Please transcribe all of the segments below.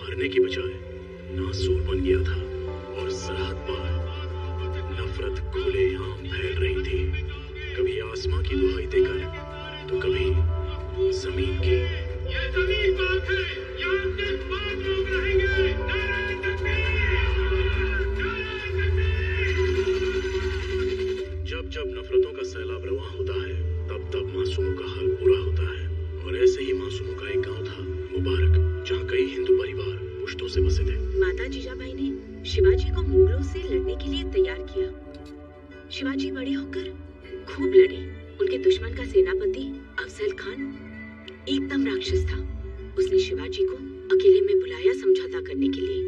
भरने की बजाय नासूर बन गया था और सरहद पर नफरत खुलेआम फैल रही थी। कभी आसमां की दुहाई देकर तो कभी जमीन की। ये जमीन पाक है, यहाँ सिर्फ पाक लोग रहेंगे। नारे तकबीर, नारे तकबीर। जब जब नफरतों का सैलाब रवां होता है तब तब मासूमों का हाल बुरा होता है। और ऐसे ही मासूमों का एक गांव था, मुबारक, जहाँ कई हिंदू परिवार पुश्तों से बसे थे। माता जीजाबाई ने शिवाजी को मुगलों से लड़ने के लिए तैयार किया। शिवाजी बड़े होकर खूब लड़े। उनके दुश्मन का सेनापति अफजल खान एकदम राक्षस था। उसने शिवाजी को अकेले में बुलाया समझौता करने के लिए,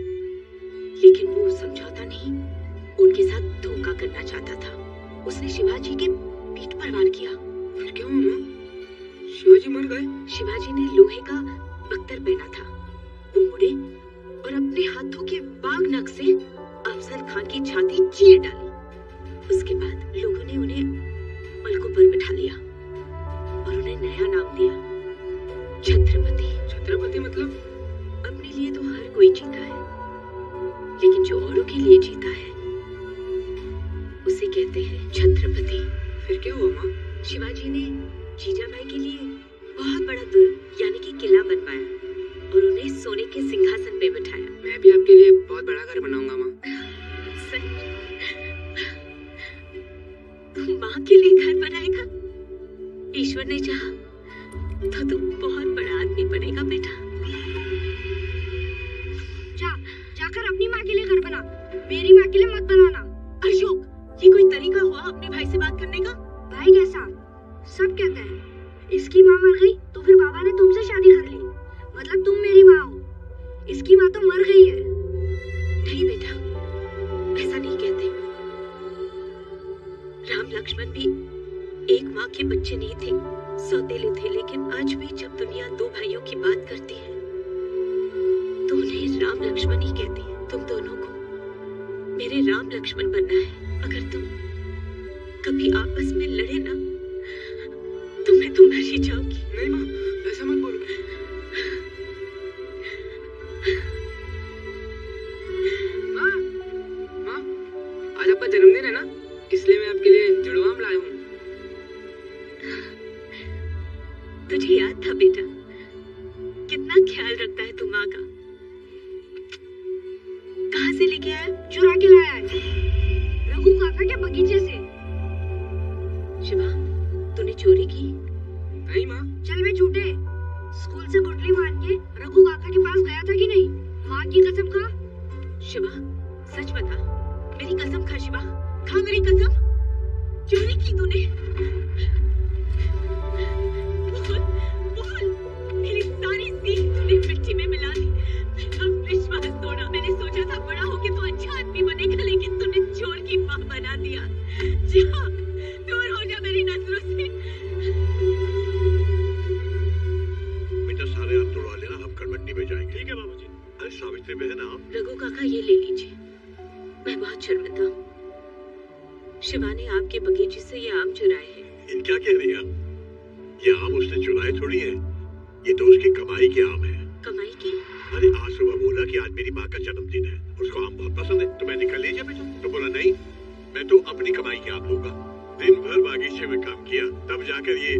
लेकिन वो समझौता नहीं, उनके साथ धोखा करना चाहता था। उसने शिवाजी के पीठ पर वार किया। फिर क्या हुआ? शिवाजी मर गए? शिवाजी ने लोहे का बख्तर पहना था। वो मुड़े और अपने हाथों के बाग नख से अफजल खान की छाती चीर डाली। उसके बाद लोगों ने उन्हें पलकों पर बिठा लिया और उन्हें नया नाम दिया, छत्रपति। छत्रपति मतलब? अपने लिए तो हर कोई जीता है, लेकिन जो औरों के लिए जीता है उसे कहते हैं छत्रपति। फिर क्या हुआ माँ? शिवाजी ने जीजाबाई के लिए बहुत बड़ा दुर्ग यानी कि किला बनवाया और उन्हें सोने के सिंहासन पे बिठाया। मैं भी आपके लिए बहुत बड़ा घर बनाऊंगा माँ। तू माँ के लिए घर बनाएगा? ईश्वर ने चाहा तो तू बहुत बड़ा आदमी बनेगा बेटा। जाकर अपनी माँ के लिए घर बना, मेरी माँ के लिए मत बनाना। अशोक, ये कोई तरीका हुआ अपने भाई से बात करने का? भाई कैसा? सब कहते हैं इसकी माँ मर गई तो फिर बाबा ने तुमसे शादी कर ली, मतलब तुम मेरी माँ हो। इसकी माँ तो मर गई है। नहीं बेटा, ऐसा नहीं कहते। राम लक्ष्मण भी एक माँ के बच्चे नहीं थे, सौतेले थे, लेकिन आज भी जब दुनिया दो भाइयों की बात करती है तो उन्हें राम लक्ष्मण ही कहती है। तुम दोनों को मेरे राम लक्ष्मण बनना है। अगर तुम कभी आपस में लड़े ना तो मैं तो मर ही जाऊंगी। नहीं माँ, ऐसा मत बोलो। माँ, आज आपका जन्मदिन है ना, इसलिए मैं आपके लिए जुड़वा आम लाया हूँ। तुझे याद था बेटा, कितना ख्याल रखता है तू माँ का। कहाँ से लेके आया? चुरा के लाया है, रघु काका के बगीचे से। शिवा, तूने चोरी की? नहीं माँ। चल बे झूठे, स्कूल से गुटली मार के रघु काका के पास गया था कि नहीं? माँ की कसम खा। शिवा, सच बता, मेरी कसम खा। शिवा, खा मेरी कसम। चोरी की तूने? बोल, बोल, मेरी सारी सीख तूने मिट्टी में मिला दी। मेरा विश्वास तोड़ा। मैंने सोचा था बड़ा होके तू अच्छा आदमी बनेगा, लेकिन तूने चोर की माँ बना दिया। जा, दूर हो जा मेरी नजरों से। बेटा सारे आप तोड़वा लेना, हम कड़मंडी में जाएंगे। ठीक है बाबूजी। अरे सावित्री बहन आप। रघु काका, ये ले लीजिए। मैं बहुत शर्मिंदा हूँ। शिवा ने आपके बगीचे से ये आम चुराए हैं। इन क्या कह रही हैं आप? ये आम उसने चुराए थोड़ी है, ये तो उसकी कमाई के आम है। कमाई की? अरे आज सुबह बोला कि आज मेरी माँ का जन्मदिन है, उसको आम बहुत पसंद है, तो मैंने कहा ले जा बेटा। तो बोला नहीं, मैं तो अपनी कमाई के आम लूंगा। दिन भर बागीचे में काम किया, तब जाकर ये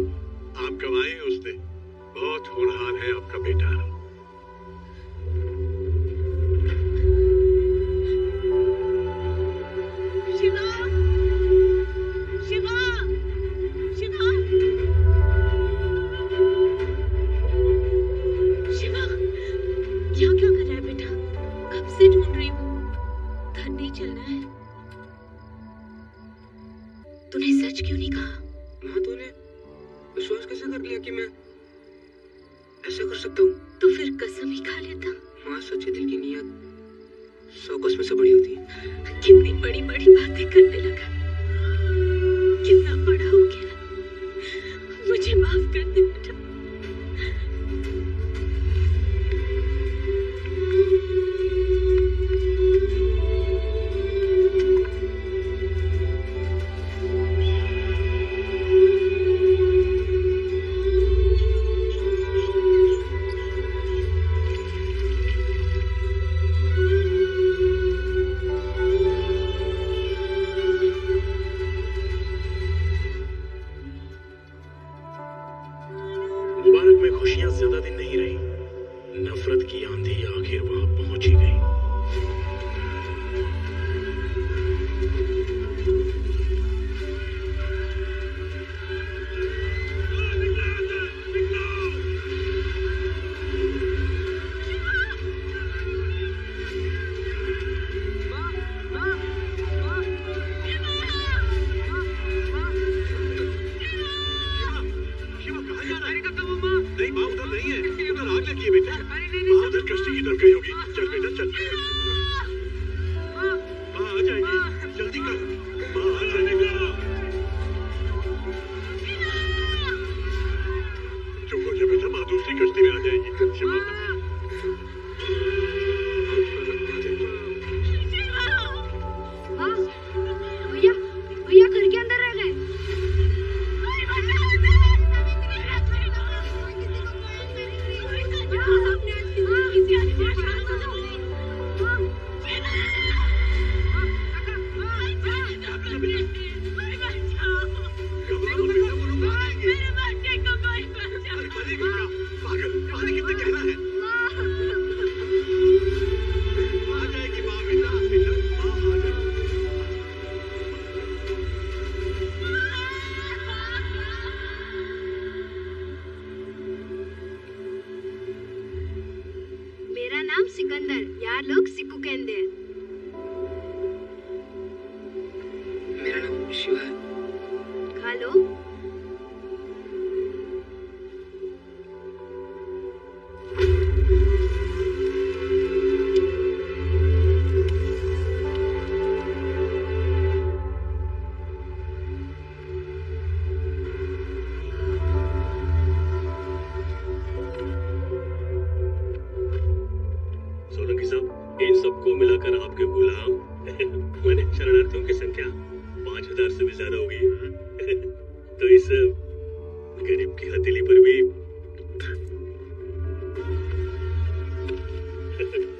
आम कमाए उसने। बहुत होनहार है आपका बेटा। शिवा, शिवा, शिवा, शिवा, क्या क्या कर रहा है बेटा? कब से ढूंढ रही हूँ। घर नहीं चलना है? तूने सच क्यों नहीं कहा? माँ, तूने विश्वास कैसे कर लिया कि मैं ऐसा कर सकता हूँ? तो फिर कसम ही खा लेता। माँ, सच्चे दिल की नीयत 100 कसमें से बड़ी होती है। कितनी बड़ी बड़ी बातें करने लगा, कितना बड़ा हो गया। मुझे माफ कर दे बेटा। खुशियां ज्यादा दिन नहीं रही। नफरत की आंधी आखिर वहां पहुंच ही गई। नहीं माँ उधर नहीं है, उधर आग लगी है बेटा। माँ उधर कश्ती की तरफ गई होगी। चल बेटा चल। माँ आ जाएगी, जल्दी कर। माँ आ जाएगी। चुप हो जा बेटा, माँ दूसरी कश्ती में आ जाएगी। शिवा भैया भैया घर के अंदर रह गए। पागल, पानी कितना गहरा है। आ जाएगी माँ बेटा, बेटा माँ आ जाएगी। मेरा नाम सिकंदर, यार लोग सिक्कू कहते हैं। मेरा नाम शिवा है। खा लो। सोलंकी साहब, इन सबको मिलाकर आपके गुलाम मैंने शरणार्थियों की संख्या 5000 से भी ज्यादा हो गई है। तो इस गरीब की हथेली पर भी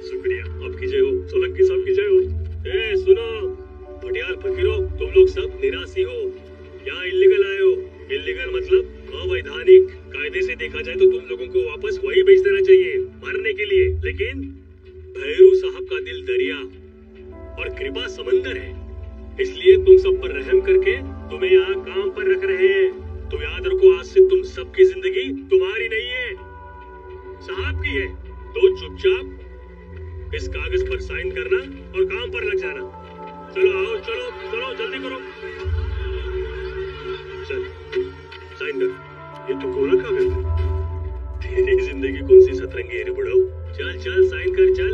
शुक्रिया। आपकी जय हो, सोलंकी साहब की जय हो। ए सुनो भटियार फकीरों, तुम लोग सब निराशी हो, यहाँ इल्लीगल आए हो। इल्लीगल मतलब अवैधानिक। कायदे से देखा जाए तो तुम लोगों को वापस वही भेज देना चाहिए मरने के लिए, लेकिन भैरू साहब का दिल दरिया और कृपा समंदर है, इसलिए तुम सब पर रहम करके तुम्हें यहाँ काम पर रख रहे हैं। तो याद रखो, आज से तुम सबकी जिंदगी तुम्हारी नहीं है, साहब की है। तो चुपचाप इस कागज पर साइन करना और काम पर लग जाना। चलो आओ, चलो चलो जल्दी करो। चल साइन कर। ये तो कोरा कागज है। तेरी जिंदगी कौन सी सतरंगी है रे बुढ़ाऊ। चल चल साइन कर चल।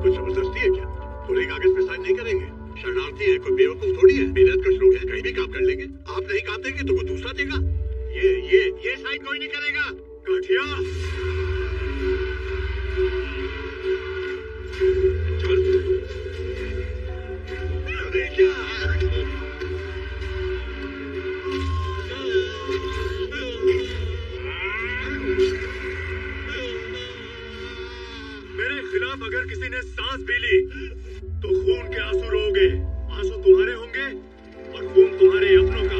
कुछ जबरदस्ती है क्या? पूरे कागज पे साइन नहीं करेंगे। शरणार्थी है, कोई बेवकूफ थोड़ी है। बेहद कुछ लोग हैं, कहीं भी काम कर लेंगे। आप नहीं काम देंगे तो वो दूसरा देगा। ये साइन कोई नहीं करेगा। काठिया चल। अरे मेरे खिलाफ अगर किसी ने सांस भी ली तो खून के आंसू रोगे। आंसू तुम्हारे होंगे और खून तुम्हारे अपनों का।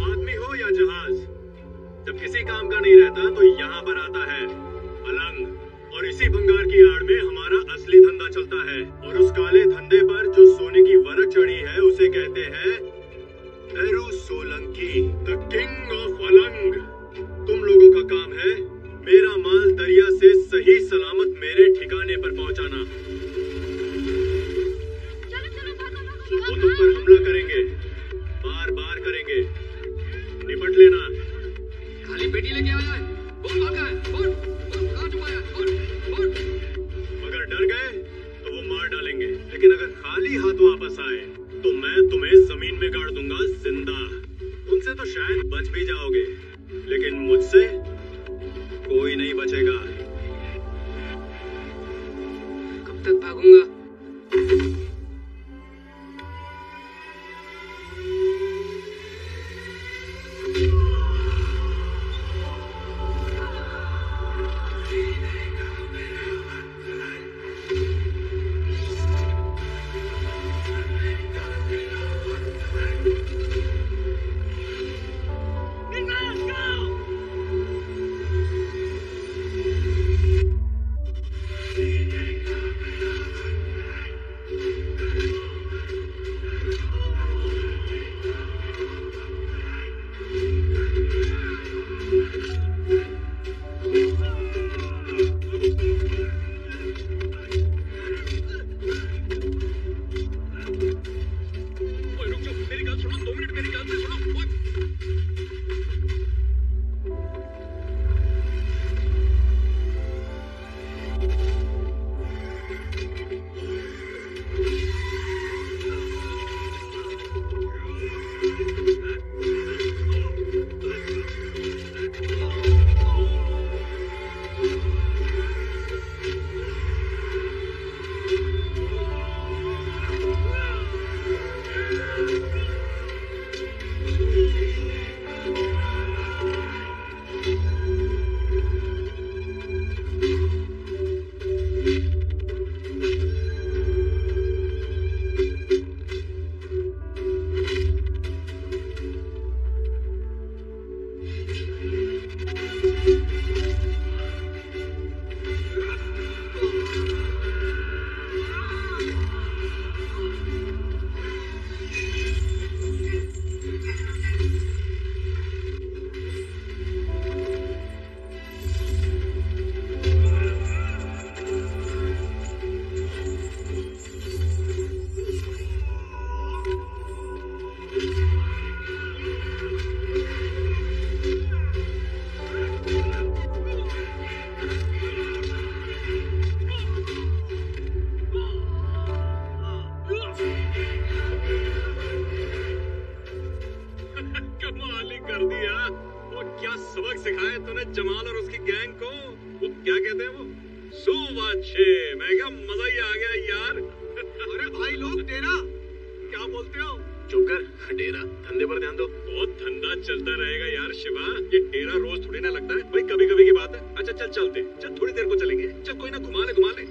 आदमी हो या जहाज, जब किसी काम का नहीं रहता तो यहाँ पर आता है पलंग। और इसी भंगार की आड़ में हमारा असली धंधा चलता है। और उस काले धंधे पर जो सोने की वरख चढ़ी है उसे कहते हैं Bhairu Solanki, the king of palang. तुम लोगों का काम है मेरा माल दरिया से सही सलामत मेरे ठिकाने पर पहुंचाना। वो तुम पर हमला करेंगे, बार बार करेंगे, निपट लेना। खाली पेटी लेके आया है। कौन भागा है? कौन कहाँ छुपा है? कौन? अगर डर गए तो वो मार डालेंगे, लेकिन अगर खाली हाथ वापस आए तो मैं तुम्हें जमीन में गाड़ दूंगा जिंदा। उनसे तो शायद बच भी जाओगे, लेकिन मुझसे कोई नहीं बचेगा। कब तक भागूंगा? जमाल और उसकी गैंग को वो क्या कहते हैं वो सुवाचे। मैं क्या मजा ही आ गया यार। अरे भाई लोग डेरा क्या बोलते हो? चुप कर, डेरा धंधे पर ध्यान दो। बहुत धंधा चलता रहेगा यार शिवा, ये डेरा रोज थोड़ी ना लगता है भाई, कभी कभी की बात है। अच्छा चल चलते, चल थोड़ी देर को चलेंगे, चल कोई ना घुमा ले।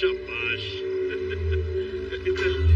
शाबाश। चल।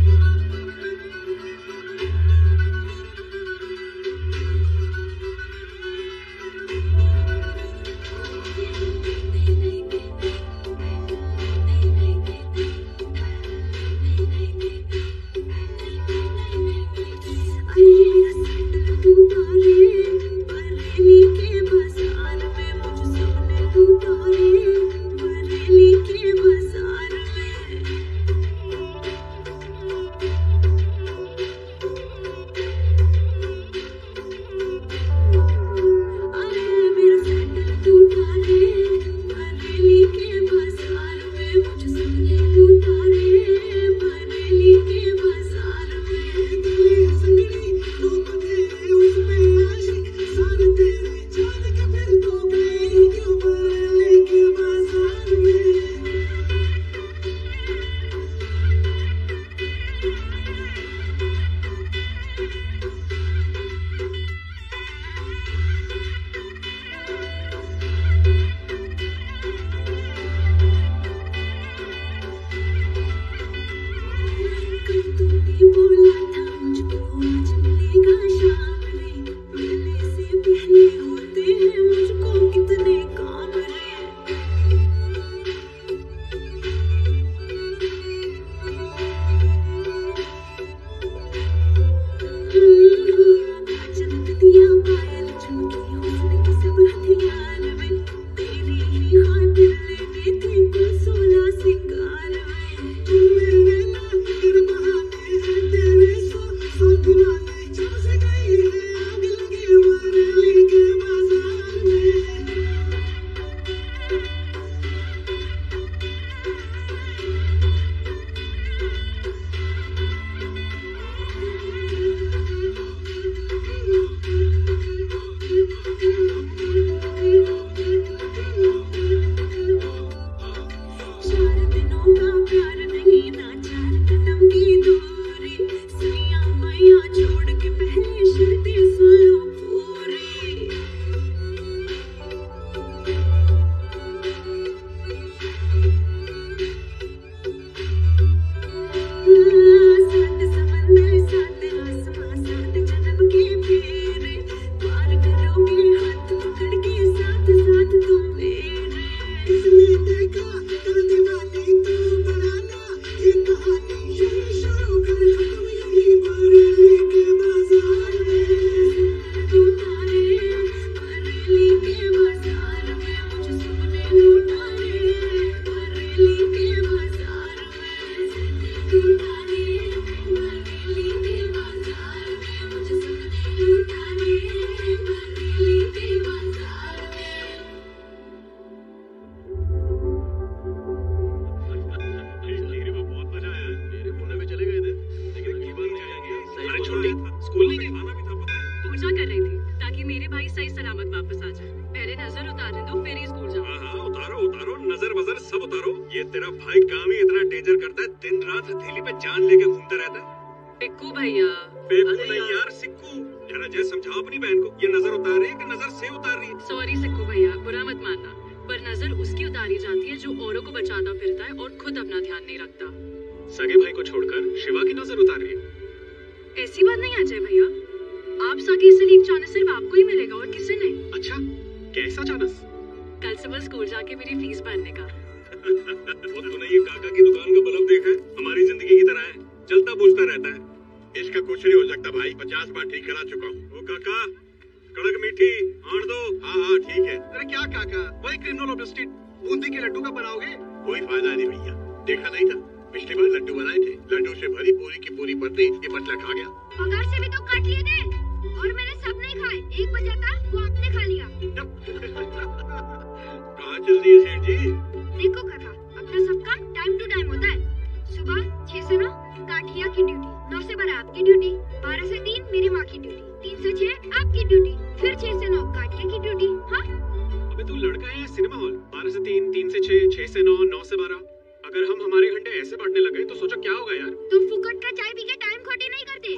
अगर हम हमारे घंटे ऐसे बांटने लगे तो सोचो क्या होगा यार। तो फुकट का चाय पी के टाइम खोटी नहीं करते।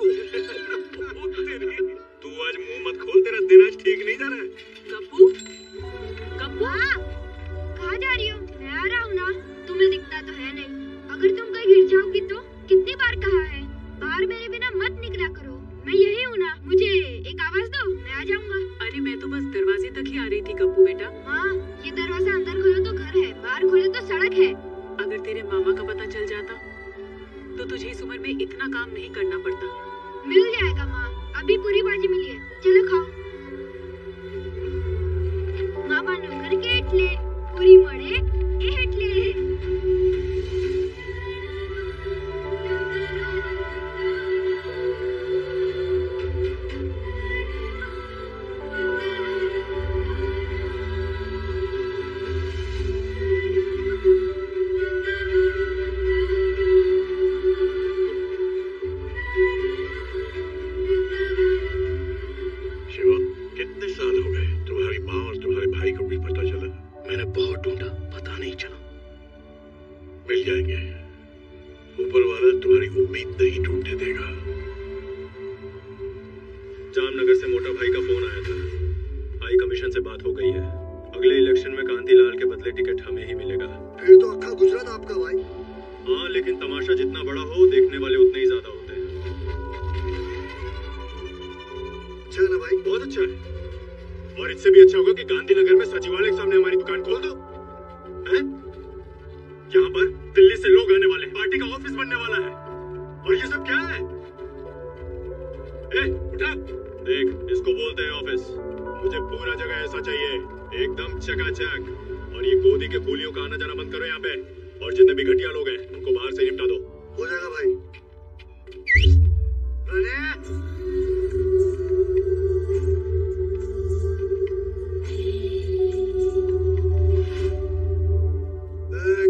तू आज मुंह मत खोल, तेरा दिन आज ठीक नहीं जा रहा है। कप्पू, कप्पू, कहाँ जा रही हो? मैं आ रहा हूँ ना। तुम्हें दिखता तो है नहीं। अगर तुम कहीं गिर जाओगी तो कितनी बार कहा है बाहर मेरे बिना मत निकला करो। मैं यही हूँ ना, मुझे एक आवाज दो, मैं आ जाऊंगा। अरे मैं तो बस दरवाजे तक ही आ रही थी कप्पू बेटा। हाँ, ये दरवाजा अंदर खोलो तो घर है, बाहर खोलो तो सड़क है। अगर तेरे मामा का पता चल जाता तो तुझे इस उम्र में इतना काम नहीं करना पड़ता। मिल जाएगा माँ, अभी पूरी बाजी मिली है, चलो खाओ। मामा नौकर के एटले, पूरी मड़े एटले। मिल जाएंगे, ऊपर वाला तुम्हारी उम्मीद नहीं टूटने देगा। जामनगर से मोटा भाई का फोन आया था, हाई कमीशन से बात हो गई है। अगले इलेक्शन में कांतिलाल के बदले टिकट हमें ही मिलेगा। फिर तो अक्खा गुजरात आपका भाई। हाँ, लेकिन तमाशा जितना बड़ा हो देखने वाले उतने ही ज्यादा होते हैं। अच्छा है ना भाई? बहुत अच्छा है। और इससे भी अच्छा होगा कि गांधीनगर में सचिवालय के सामने हमारी दुकान खोल दो। हैं? यहाँ पर दिल्ली से लोग आने वाले, पार्टी का ऑफिस बनने वाला है। और ये सब क्या है? उठा, देख, इसको बोलते हैं ऑफिस। मुझे पूरा जगह ऐसा चाहिए, एकदम चकाचक। और ये गोदी के कूलियों का आना जाना बंद करो यहाँ पे। और जितने भी घटिया लोग हैं उनको बाहर से निपटा दो। हो जाएगा भाई।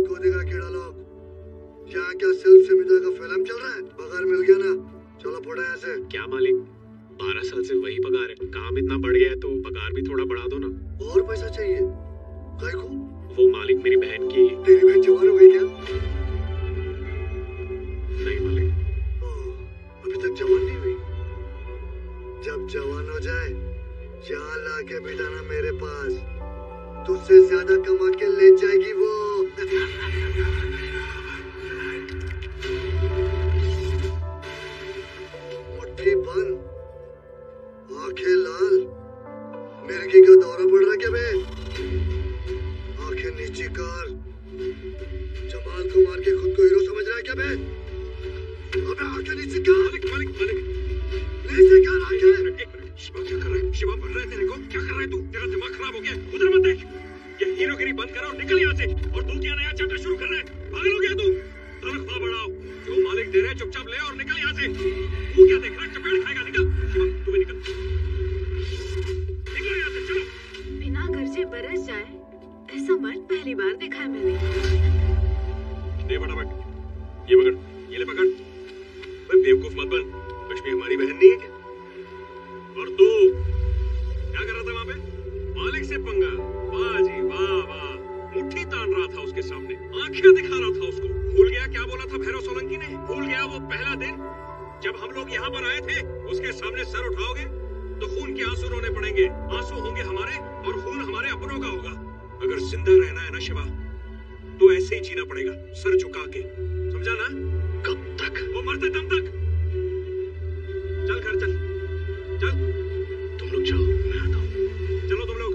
गोदी का कीड़ा लोग, क्या सेल्फ सेमिनार का फिल्म चल रहा है? पगार मिल गया ना, चलो फोड़ा यहाँ से। क्या मालिक, 12 साल से वही पगार है। काम इतना बढ़ गया है तो पगार भी थोड़ा बढ़ा दो ना। और पैसा चाहिए? काय को? वो मालिक मेरी बहन की। तेरी बहन जवान हो गई क्या? नहीं मालिक। अभी तक जवान नहीं हुई। जब जवान हो जाए चाल लाके बिठाना मेरे पास, तुझसे ज्यादा कमा के ले जाएगी वो। मुट्ठी बंद, आंखें लाल, मिर्गी का दौरा पड़ रहा क्या बे? आंखें नीची कर, जमाल को मार के खुद को हीरो समझ रहा है क्या बे? अबे आंखें नीची कर। मालिक मालिक मालिक, नीचे कर आंखें। शिवा क्या कर रहा है? शिवा मर रहा है तेरे को? क्या कर रहा है तू? तेरा दिमाग खराब हो गया। उधर मत देख। ये हीरोगिरी बंद करो और निकल यहाँ से। और तू क्या नया चैप्टर शुरू कर रहा है? पागल हो गया तू? तनख्वाह बढ़ाओ, जो मालिक दे रहे हैं चुपचाप ले और निकल यहाँ से। तू क्या देख रहा है? चपेट खाएगा, निकल। शिवा तू भी निकल, निकलो यहाँ से, चलो। बिना कर्जे बरस जाए ऐसा मर्द पहली बार देखा है मैंने। दे फटाफट, ये पकड़, ये ले पकड़। भाई बेवकूफ मत बन, लक्ष्मी हमारी बहन नहीं है क्या? और तू क्या कर रहा था वहाँ पे? मालिक से पंगा? वाह जी वाह वाह, मुट्ठी तान रहा था उसके सामने, आंखें दिखा रहा था उसको। भूल गया क्या बोला था भैरव सोलंकी ने? भूल गया वो पहला दिन जब हम लोग यहाँ पर आए थे? उसके सामने सर उठाओगे तो खून के आंसू रोने पड़ेंगे। आंसू होंगे हमारे और खून हमारे अपनों का होगा। अगर जिंदा रहना है ना शिवा, तो ऐसे ही जीना पड़ेगा, सर झुका के, समझा ना? कब तक? वो मरते दम तक। चल घर चल, चल। तुम लोग जाओ, मैं आता हूँ। चलो तुम लोग।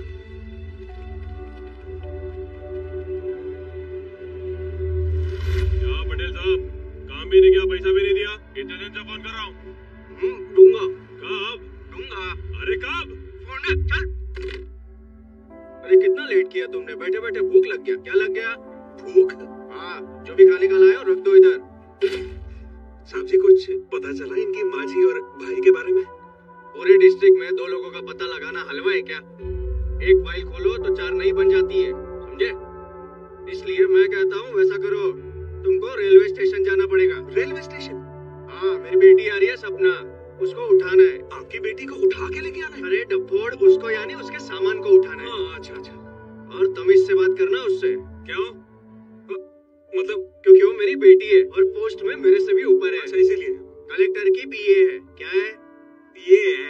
क्या पटेल साहब, काम भी नहीं किया, पैसा भी नहीं दिया? कितने दिन से फोन कर रहा हूँ? दूंगा। कब दूंगा? अरे कब? फोन चल। अरे कितना लेट किया तुमने? बैठे बैठे भूख लग गया। क्या लग गया? भूख? हाँ, जो भी खाने का लाए हो रख दो इधर। साहब जी, कुछ पता चला इनकी माँ जी और भाई के बारे में? पूरे डिस्ट्रिक्ट में 2 लोगों का पता लगाना हलवा है क्या? एक फाइल खोलो तो 4 नहीं बन जाती है, समझे? इसलिए मैं कहता हूँ वैसा करो, तुमको रेलवे स्टेशन जाना पड़ेगा। Railway station? हाँ, मेरी बेटी आ रही है सपना, उसको उठाना है। आपकी बेटी को उठा के लेके आना है? अरे डब्बोड़, उसको यानी उसके सामान को उठाना है। अच्छा अच्छा। और तमीज से बात करना उससे। क्यों? मतलब क्योंकि वो मेरी बेटी है और पोस्ट में मेरे से भी ऊपर है। अच्छा, इसीलिए कलेक्टर की बीए है। क्या है? ये है।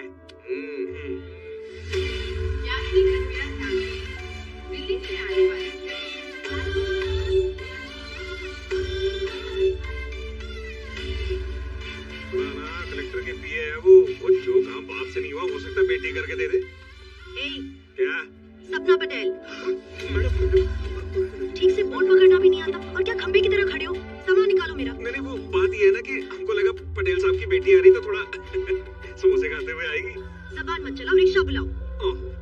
दिल्ली से आने वाली कलेक्टर के बीए है वो जो काम बाप से नहीं हुआ हो सकता बेटी करके दे दे। क्या? सपना पटेल, ठीक से बोर्ड पकड़ना भी नहीं आता और क्या खंबे की तरह खड़े हो? सामान निकालो मेरा। नहीं, वो बात ये है ना कि हमको लगा पटेल साहब की बेटी आ रही तो थोड़ा समोसे खाते हुए आएगी। सामान मत चलाओ, रिक्शा बुलाओ।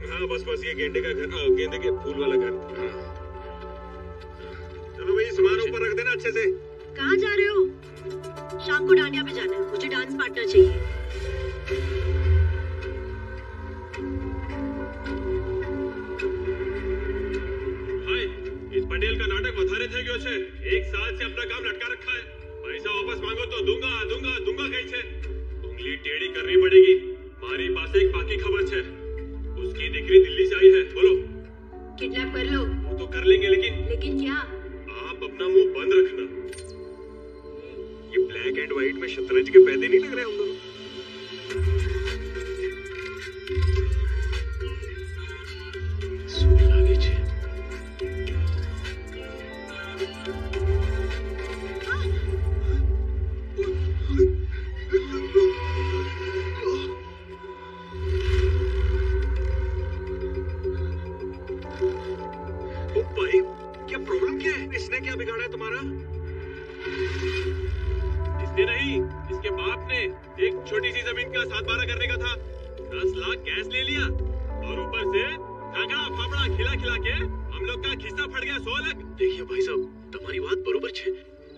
हाँ बस ये गेंदे का घर, गेंदे के फूल वाला घर। चलो भाई, सामान ऊपर रख देना अच्छे से। कहाँ जा रहे हो? शाम को डांडिया पे जाना है, मुझे डांस पार्टनर चाहिए। इस पटेल का नाटक बता रहे थे क्यों? एक साल से अपना काम लटका रखा है। पैसा वापस मांगो तो दूंगा कैसे? उंगली टेढ़ी करनी पड़ेगी। हमारी पास एक बाकी खबर है, उसकी दिक्री दिल्ली से आई है। बोलो। किडनैप कर लो। वो तो कर लेंगे, लेकिन क्या? आप अपना मुंह बंद रखना। ये ब्लैक एंड व्हाइट में शतरंज के पैदे नहीं लग रहे हम दोनों? भाई, क्या प्रॉब्लम क्या है? इसने क्या बिगाड़ा है तुम्हारा? इसने नहीं, इसके बाप ने। एक छोटी सी जमीन का 7-12 करने का था, 10 लाख कैश ले लिया और ऊपर से झगड़ा फाफड़ा खिला के हम लोग का खिस्सा फट गया 100 लाख। देखिए भाई साहब, तुम्हारी बात बरोबर है,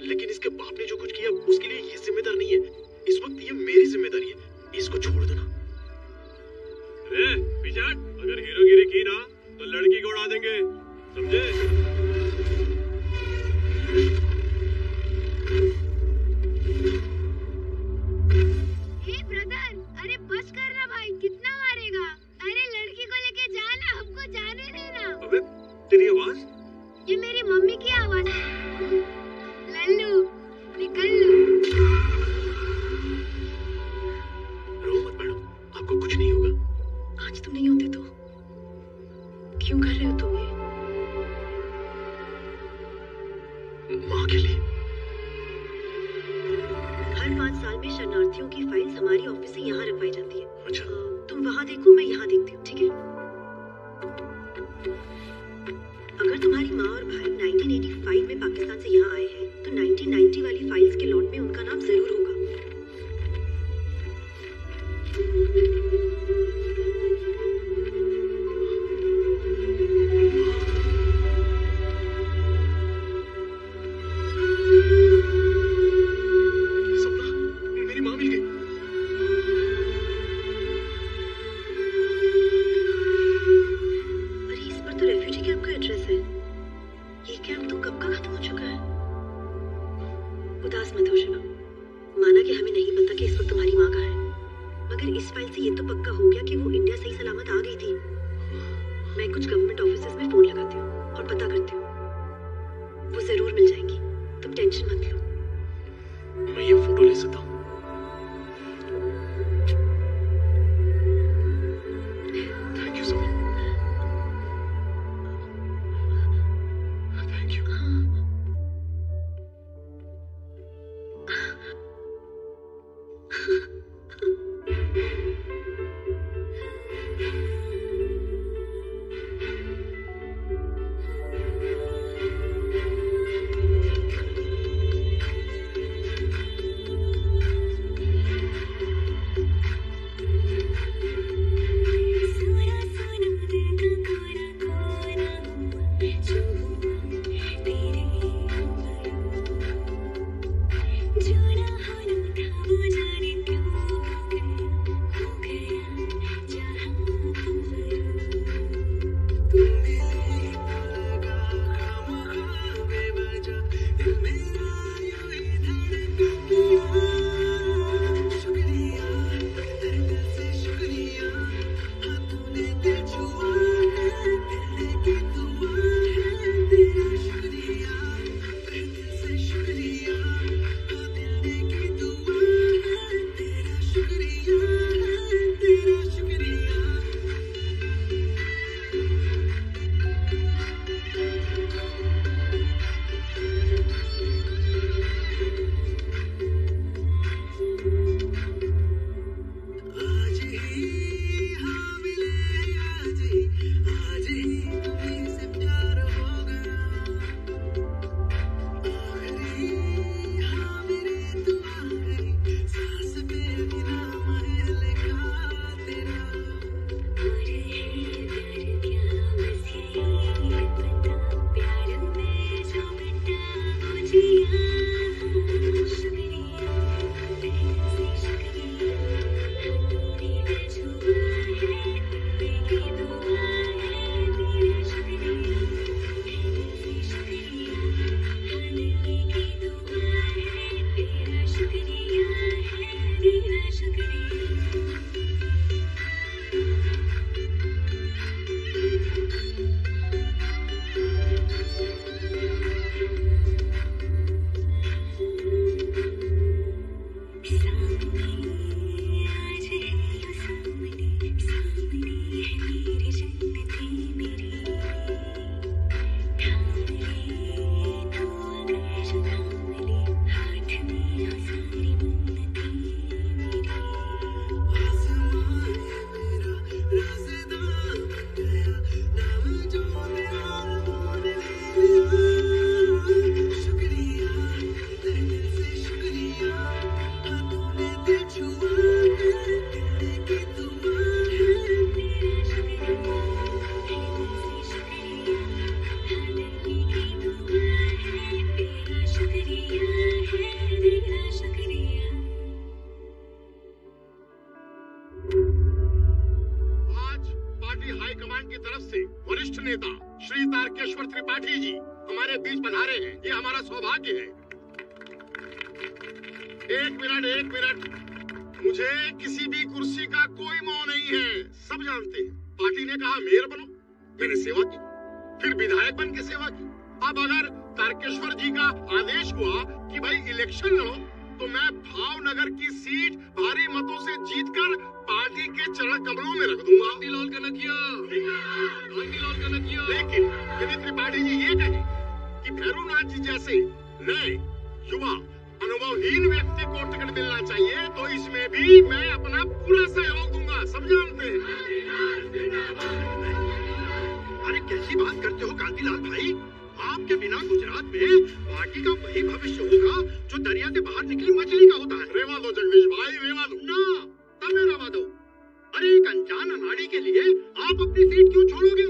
लेकिन इसके बाप ने जो कुछ किया उसके लिए ये जिम्मेदार नहीं है। इस वक्त ये मेरी जिम्मेदारी है, इसको छोड़ दो ना। अरे पिछाड़, अगर हीरोगिरी की ना तो लड़की को उड़ा देंगे, समझे? हे ब्रदर, अरे बस कर ना भाई, कितना मारेगा? अरे लड़की को लेके जाना, हमको जाने देना। अबे तेरी आवाज? ये मेरी मम्मी की आवाज है। लल्लू, निकल लो। रो मत मैडम, आपको कुछ नहीं होगा। आज तुम नहीं होते तो क्यों कर रहे हो तुम ये? माँ के लिए। हर 5 साल में शरणार्थियों की फाइल्स हमारी ऑफिस से यहाँ रखवाई जाती है। अच्छा। तुम वहाँ देखो, मैं यहाँ देखती हूँ, ठीक है? अगर तुम्हारी माँ और भाई 1985 में पाकिस्तान से यहाँ आए हैं, तो 1990 वाली फाइल्स के लॉट में उनका नाम जरूर होगा। उदास मत हो शिवा। माना कि हमें नहीं पता कि इस वक्त तुम्हारी माँ कहाँ है, मगर इस फाइल से ये तो पक्का हो गया कि वो इंडिया सही सलामत आ गई थी। मैं कुछ गवर्नमेंट ऑफिसेज में फोन लगाती हूँ और पता करती हूँ, वो जरूर मिल जाएंगी। तुम टेंशन मत लो। मैं ये फोटो ले सकता हूँ? Thank you so much. Thank you. ये हमारा सौभाग्य है। एक मिनट, मुझे किसी भी कुर्सी का कोई मोह नहीं है, सब जानते हैं। पार्टी ने कहा मेयर बनो, मैंने सेवा की, फिर विधायक बन के सेवा की। अब अगर तारकेश्वर जी का आदेश हुआ कि भाई इलेक्शन लड़ो, तो मैं भावनगर की सीट भारी मतों से जीतकर पार्टी के चरण कमलों में रख दूंगा। लाल कनकिया। लेकिन यदि त्रिपाठी जी ये कहे कि भैरवनाथ जी जैसे नए युवा अनुभवहीन व्यक्ति को टिकट मिलना चाहिए, तो इसमें भी मैं अपना पूरा सहयोग दूंगा, सब जानते हैं। अरे कैसी बात करते हो कांतिलाल भाई, आपके बिना गुजरात में पार्टी का वही भविष्य होगा जो दरिया से बाहर निकली मछली का होता है। रेवा दो जगदीश भाई, रेवा दो ना, तब रेवा दो। अरे एक अनजान अनाड़ी के लिए आप अपनी सीट क्यों छोड़ोगे?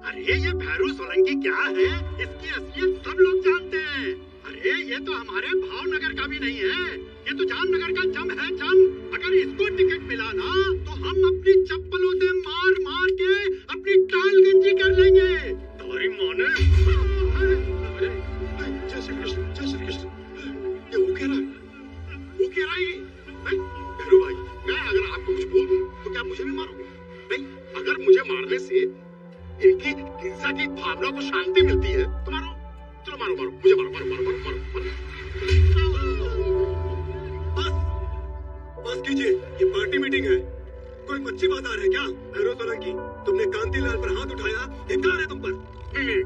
अरे ये भैरू सोलंकी क्या है, इसकी असलियत सब लोग जानते हैं। अरे ये तो हमारे भावनगर का भी नहीं है, ये तो जामनगर का जम है, जम। अगर इसको टिकट मिला ना, तो हम अपनी चप्पलों से मार मार के अपनी टाल गंजी कर लेंगे। तारी माने। जय श्री कृष्ण, जय श्री कृष्ण। ये वो कह रहा है भैरू भाई, मैं अगर आपको कुछ बोल दूं तो क्या मुझे भी मारोगे? नहीं, अगर मुझे मारने से इनकी हिंसा की भावना को शांति मिलती है तो मारो, चलो मारो, मुझे मारो। बस कीजिए, ये पार्टी मीटिंग है, कोई मच्छी बात आ रहा है क्या? भैरव सोलंकी, तुमने कांतिलाल पर हाथ उठाया, धिक्कार है तुम पर। नहीं,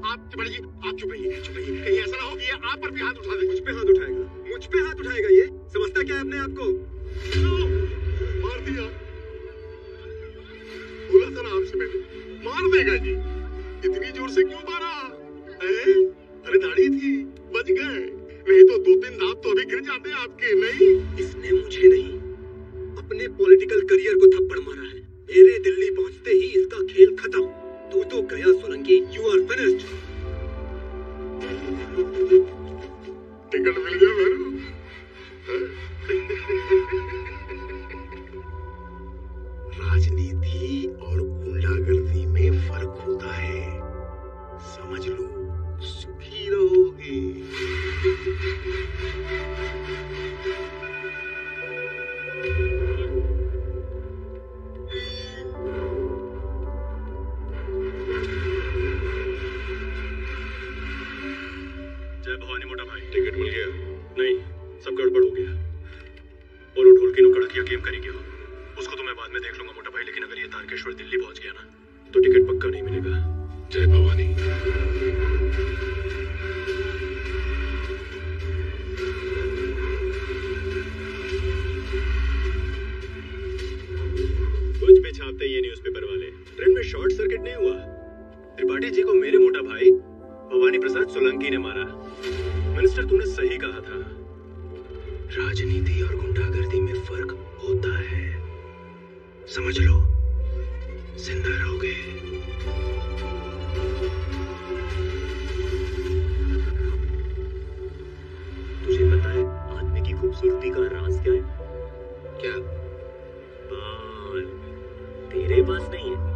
आप त्रिपाठी जी, आप चुप रहिए। कहीं ऐसा ना हो कि ये आप पर भी हाथ उठा दे। मुझ पे हाथ उठाएगा ये? समझता क्या है अपने आप को? मार दिया, बोला था ना आपसे मैंने, मार देगा जी। इतनी जोर से क्यों मारा? अरे दाढ़ी थी, बच गए, नहीं तो 2-3 दांत तो अभी गिर जाते आपके। नहीं, इसने मुझे नहीं, अपने पॉलिटिकल करियर को थप्पड़ मारा है। मेरे दिल्ली पहुंचते ही इसका खेल खत्म। तू तो गया Solanki, you are finished. Ticket मिल गया भैरू। राजनीति और गुंडागर्दी में फर्क होता है, समझ लो, सुखी रहोगे। जय भवानी मोटा भाई। टिकट मिल गया? नहीं, सब गड़बड़ हो गया। और वो ढोलकी नो कड़किया गेम करेंगे हो, उसको तो मैं बाद में देख लूंगा मोटा भाई, लेकिन अगर ये तारकेश्वर दिल्ली पहुंच गया ना, तो टिकट पक्का नहीं मिलेगा। जय भवानी। कुछ भी छापते ये न्यूज़पेपर वाले। ट्रेन में शॉर्ट सर्किट नहीं हुआ, त्रिपाठी जी को मेरे मोटा भाई भवानी प्रसाद सोलंकी ने मारा। मिनिस्टर, तुमने सही कहा था, राजनीति और गुंडागर्दी में फर्क होता है, समझ लो, जिंदा रहोगे। तुझे पता है आदमी की खूबसूरती का राज क्या है? क्या? बाल। तेरे पास नहीं है।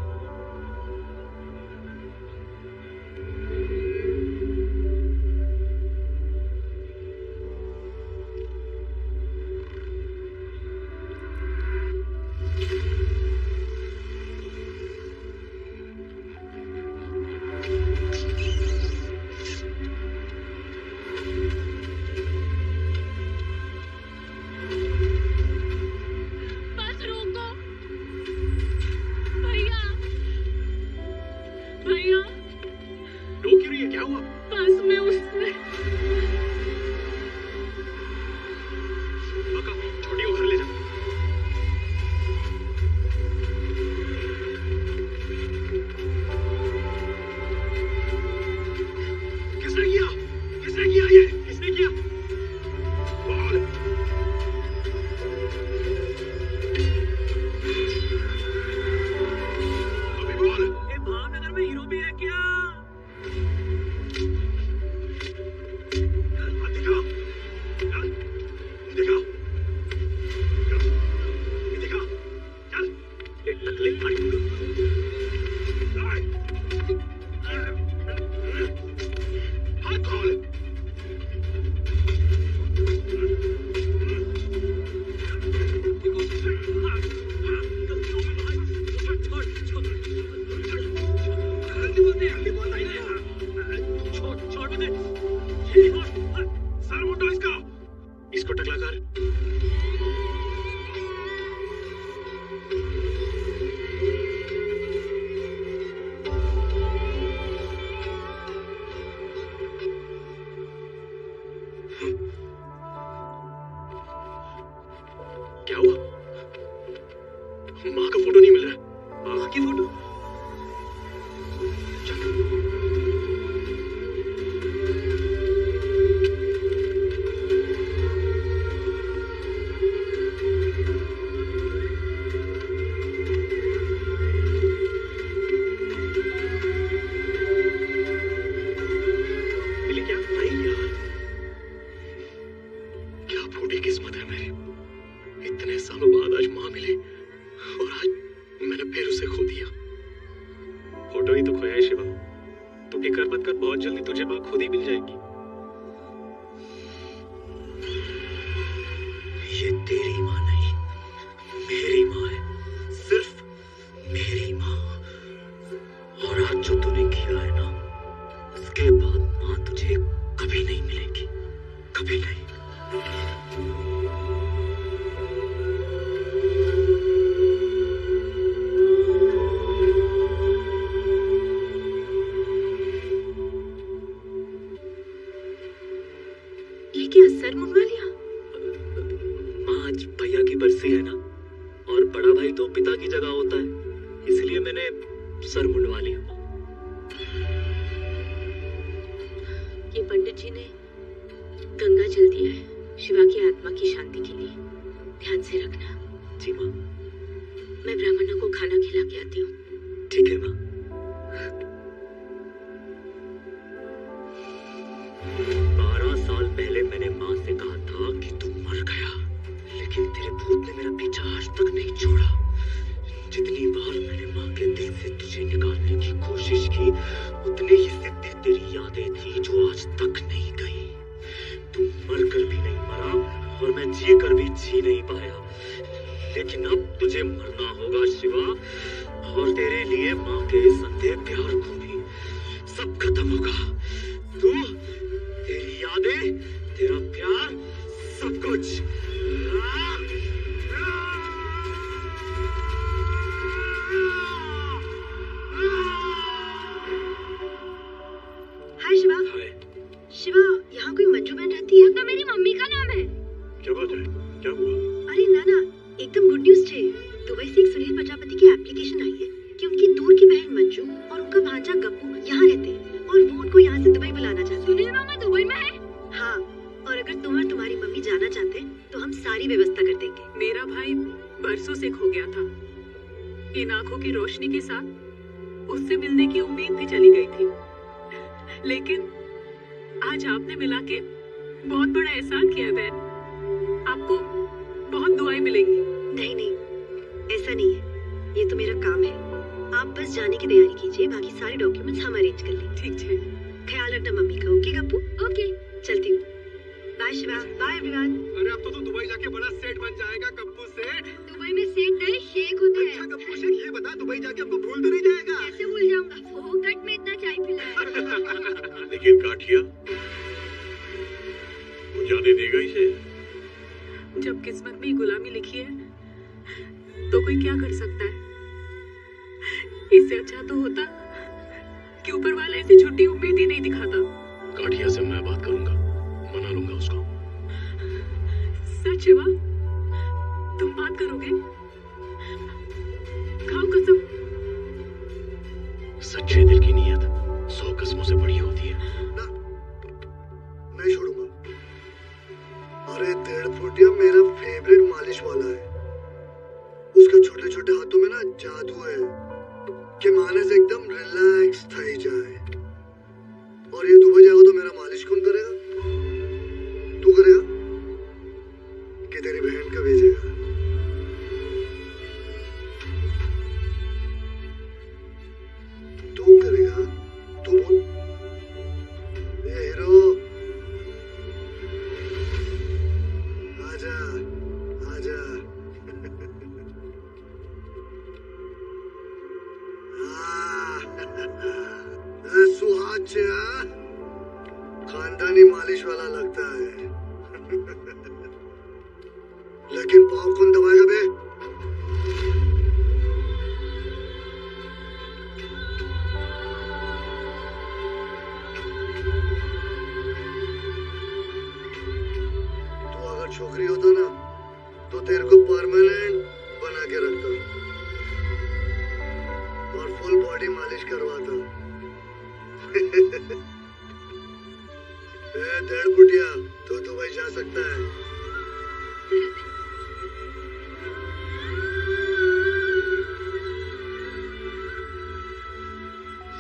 सर मुंडो इसका। इसको टकला कर। क्या हुआ? माँ का फोटो नहीं मिल रहा। माँ की फोटो? खानदानी मालिश वाला लगता है। लेकिन पाँव कौन दबाएगा बे? तू अगर छोकरी होता ना तो तेरे को परमानेंट बना के रखता और फुल बॉडी मालिश करवाता। डेढ़ फुटिया तो दुबई जा सकता है।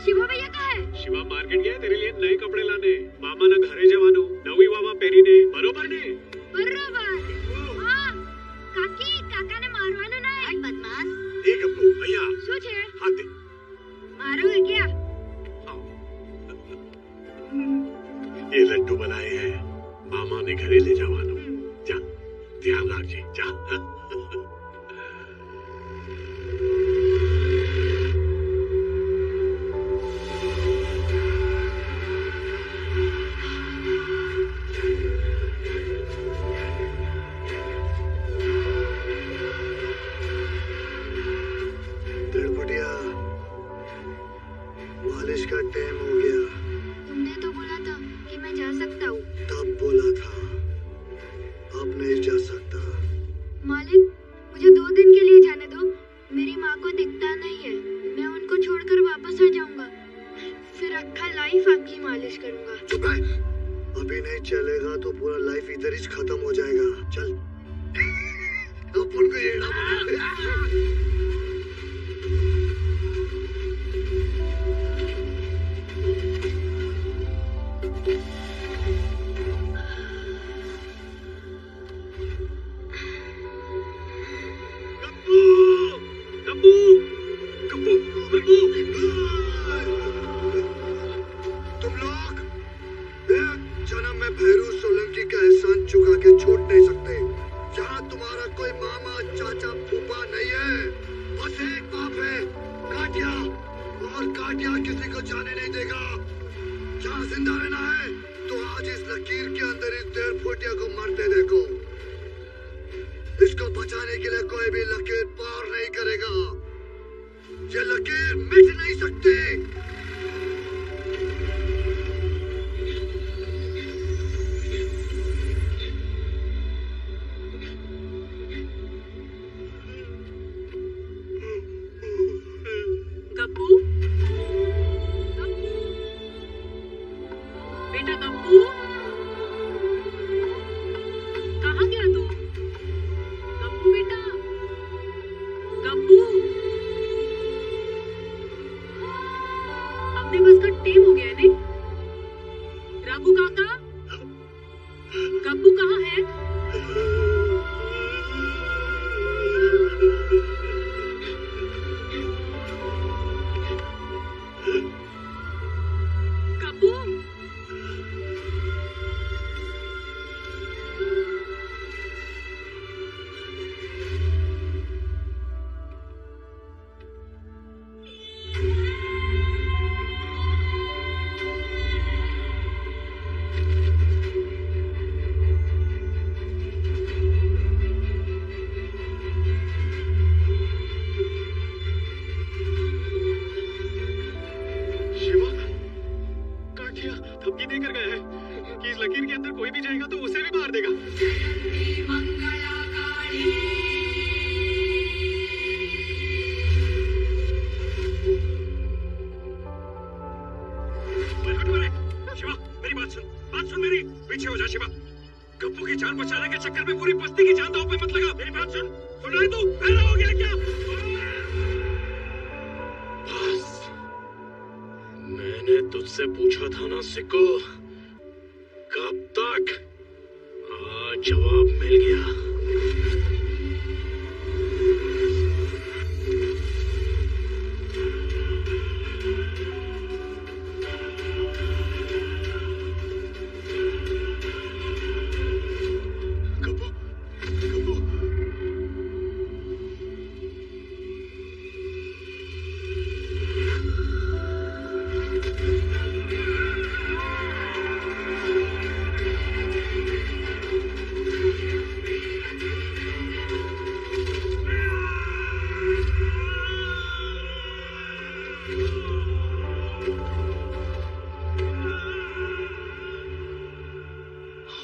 शिवा भैया कहाँ है? शिवा मार्केट गया तेरे लिए नए कपड़े लाने। मामा ना घरे जवानो नवी वावा पेरी ने बरोबर ने बरोबर। हाँ काकी काका ने मारवानो ना है। बदमाश। एक अपू भैया શું છે? हाथ दे। मारो है क्या? ये लड्डू बनाए हैं मामा ने घरे ले जवानो। जा ध्यान रखिए जा। मालिश का टाइम हो गया। तुमने तो बोला था कि मैं जा सकता हूँ। तब बोला था, अब नहीं जा सकता। मालिक मुझे 2 दिन के लिए जाने दो। मेरी माँ को दिखता नहीं है। मैं उनको छोड़कर वापस आ जाऊंगा। फिर अक्खा लाइफ आपकी मालिश करूंगा। चुप रह। अभी नहीं चलेगा तो पूरा लाइफ इधर ही खत्म हो जाएगा। चल अपन को ये तुम लोग एक जन्म में भैरू सोलंकी का एहसान चुका के छोड़ नहीं सकते। जहाँ तुम्हारा कोई मामा चाचा फूफा नहीं है, बस एक बाप है काटिया, और काटिया किसी को जाने नहीं देगा। जहाँ जिंदा रहना है तो आज इस लकीर के अंदर इस 1.5 फुटिया को मरते देखो। इसको बचाने के लिए कोई भी लकीर पार नहीं करेगा। ये लकीर मिट नहीं सकती। गप्पू, बेटा गप्पू, कहाँ गया तू? गप्पू बेटा, गप्पू, अपने बस का टेम हो गया ने? राघु काका, गप्पू कहाँ है? गप्पू, शिवा काटिया धमकी देकर गया है कि इस लकीर के अंदर कोई भी जाएगा तो उसे भी मार देगा। शिवा मेरी बात सुन मेरी। पीछे हो जा शिवा। गप्पू की जान बचाने के चक्कर में पूरी बस्ती की जान दांव पे मत लगा। मेरी बात सुन रहा है तू? बहरा हो गया क्या? बस मैंने तुझसे पूछा था ना सिक्को, कब तक? आज जवाब मिल गया।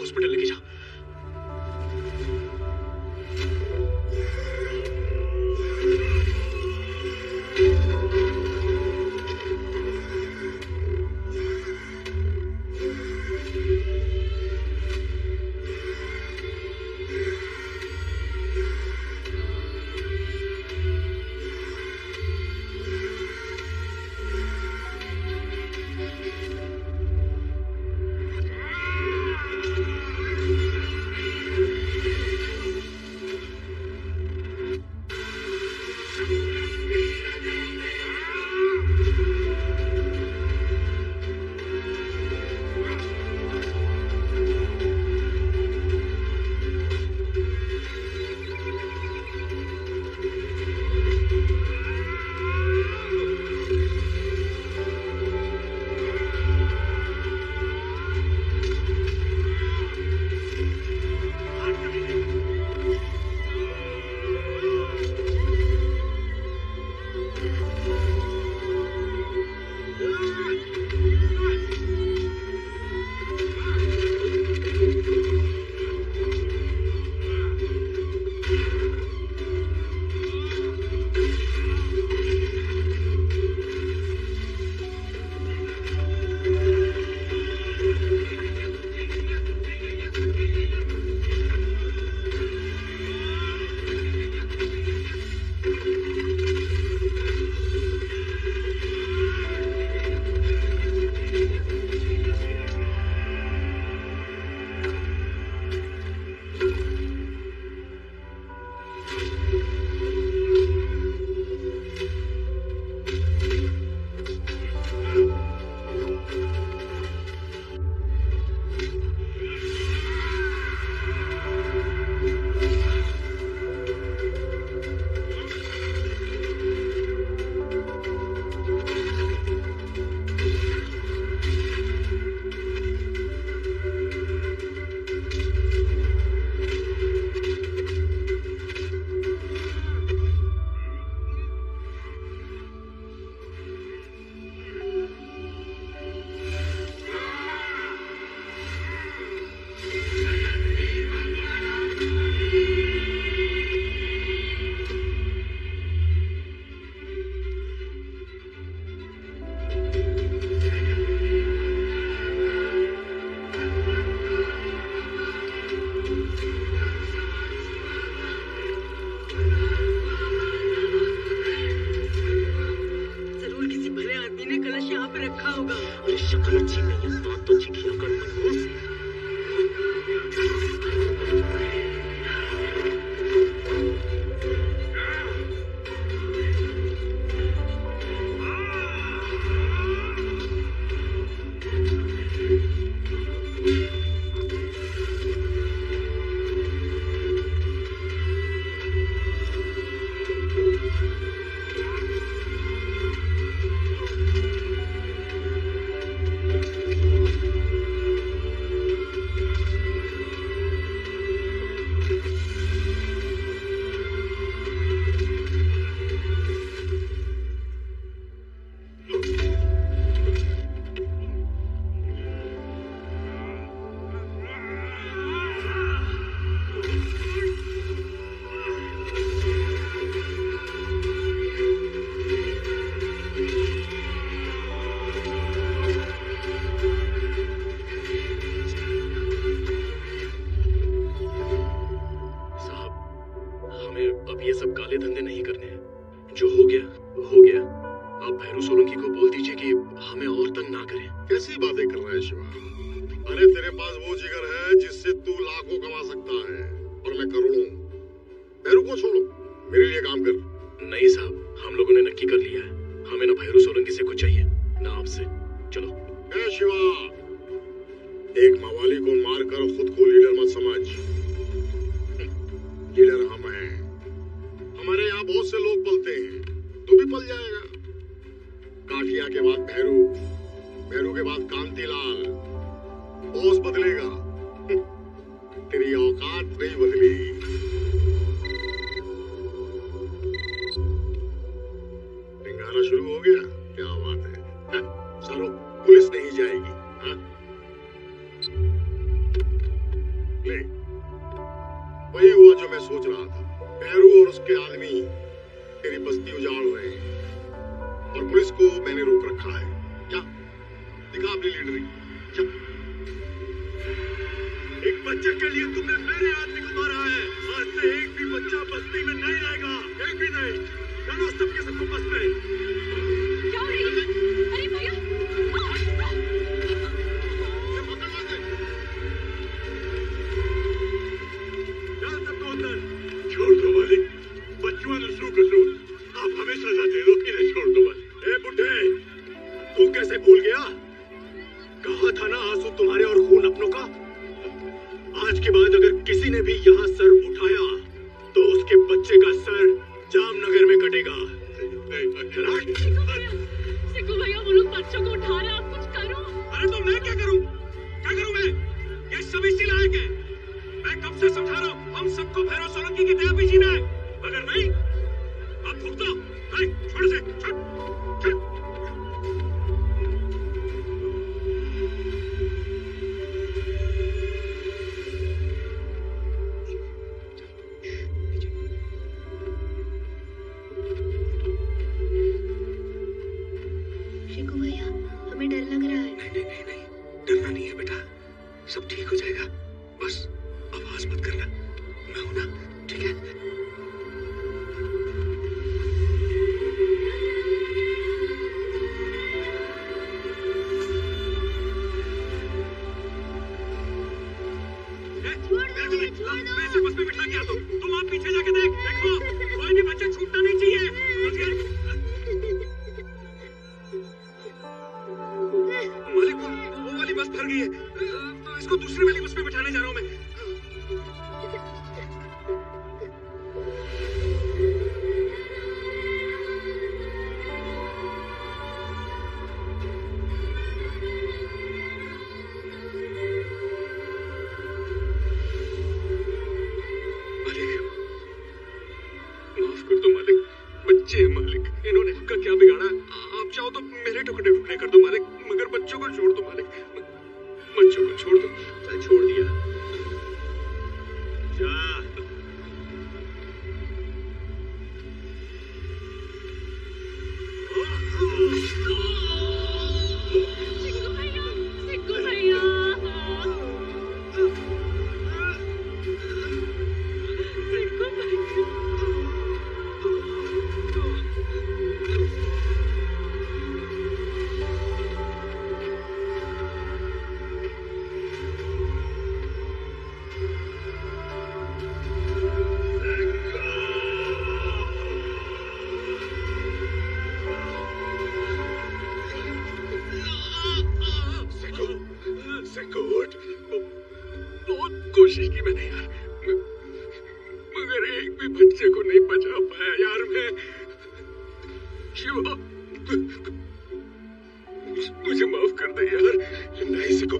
हॉस्पिटल लेके जा। वही हुआ जो मैं सोच रहा था। पेरू और उसके आदमी तेरी बस्ती उजाड़ रहे हैं और पुलिस को मैंने रोक रखा है। क्या दिखा अपनी लीडरी। क्या एक बच्चे के लिए तुमने मेरे आदमी को मारा है। आज से एक भी बच्चा बस्ती में नहीं रहेगा, एक भी नहीं। चलो सबके सबको बस में। क्या हो रही है? अरे भैया छोड़ दो मालिक, बच्चों ने शुरू कसूर आप हमें सजा दे दो। इन्हें छोड़ दो मालिक। ए बुड्ढे, तू कैसे भूल गया? कहा था ना आंसू तुम्हारे और खून अपनों का। आज के बाद अगर किसी ने भी यहाँ सर उठाया तो उसके बच्चे का सर जामनगर में कटेगा। सिक्कू भैया वो लोग बच्चों को उठा रहे हैं, आप कुछ करो। अरे तो मैं क्या करूं? क्या करूं मैं? ये सब इसी लायक है। मैं कब से समझा रहा हूं हम सबको भैरव सोलंकी की दया पे जीना है, मगर नहीं। अब भुगतो। छोड़ से छोड़। शिकू भैया हमें डर लग रहा है। नहीं, डरना नहीं है बेटा, सब ठीक हो जाएगा। बस आवाज मत करना, मैं हूं ना, ठीक है? मैं इसे बस में बिठा के आता हूं। तुम आप पीछे जाके देखो, कोई भी बच्चा छूटना नहीं चाहिए। मालिक वो वाली बस भर गई है, तो इसको दूसरी वाली बस में बिठाने जा रहा हूं मैं। मालिक इन्होंने आपका क्या बिगाड़ा? आप चाहो तो मेरे टुकड़े टुकड़े कर दो मालिक, मगर बच्चों को छोड़ दो मालिक, बच्चों को छोड़ दो। छोड़ दिया। जा। सिक्कू भैया बहुत कोशिश की मैंने यार, मगर एक भी बच्चे को नहीं बचा पाया यार मैं। शिवा मुझे माफ कर दे यार। नहीं सको,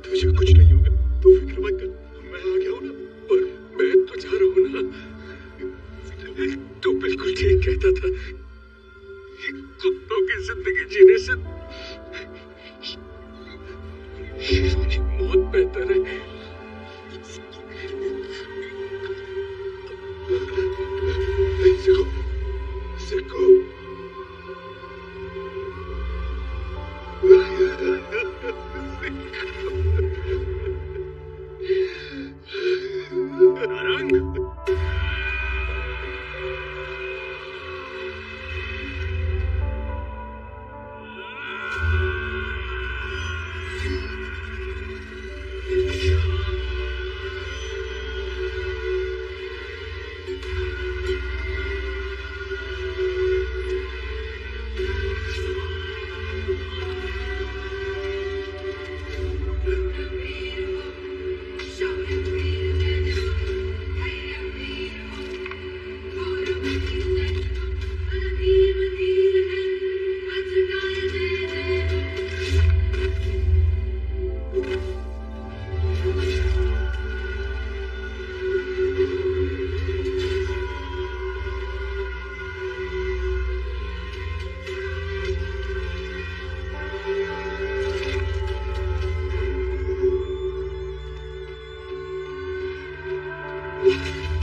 तुझे कुछ नहीं होगा, तू फिक्र मत कर, मैं आ गया हूं ना। और मैं तो जा रहा हूं ना। तो बिल्कुल ठीक कहता था, कुत्तों की जिंदगी जीने से शेरों की मौत बेहतर है। सिक्कू नारंग Yeah.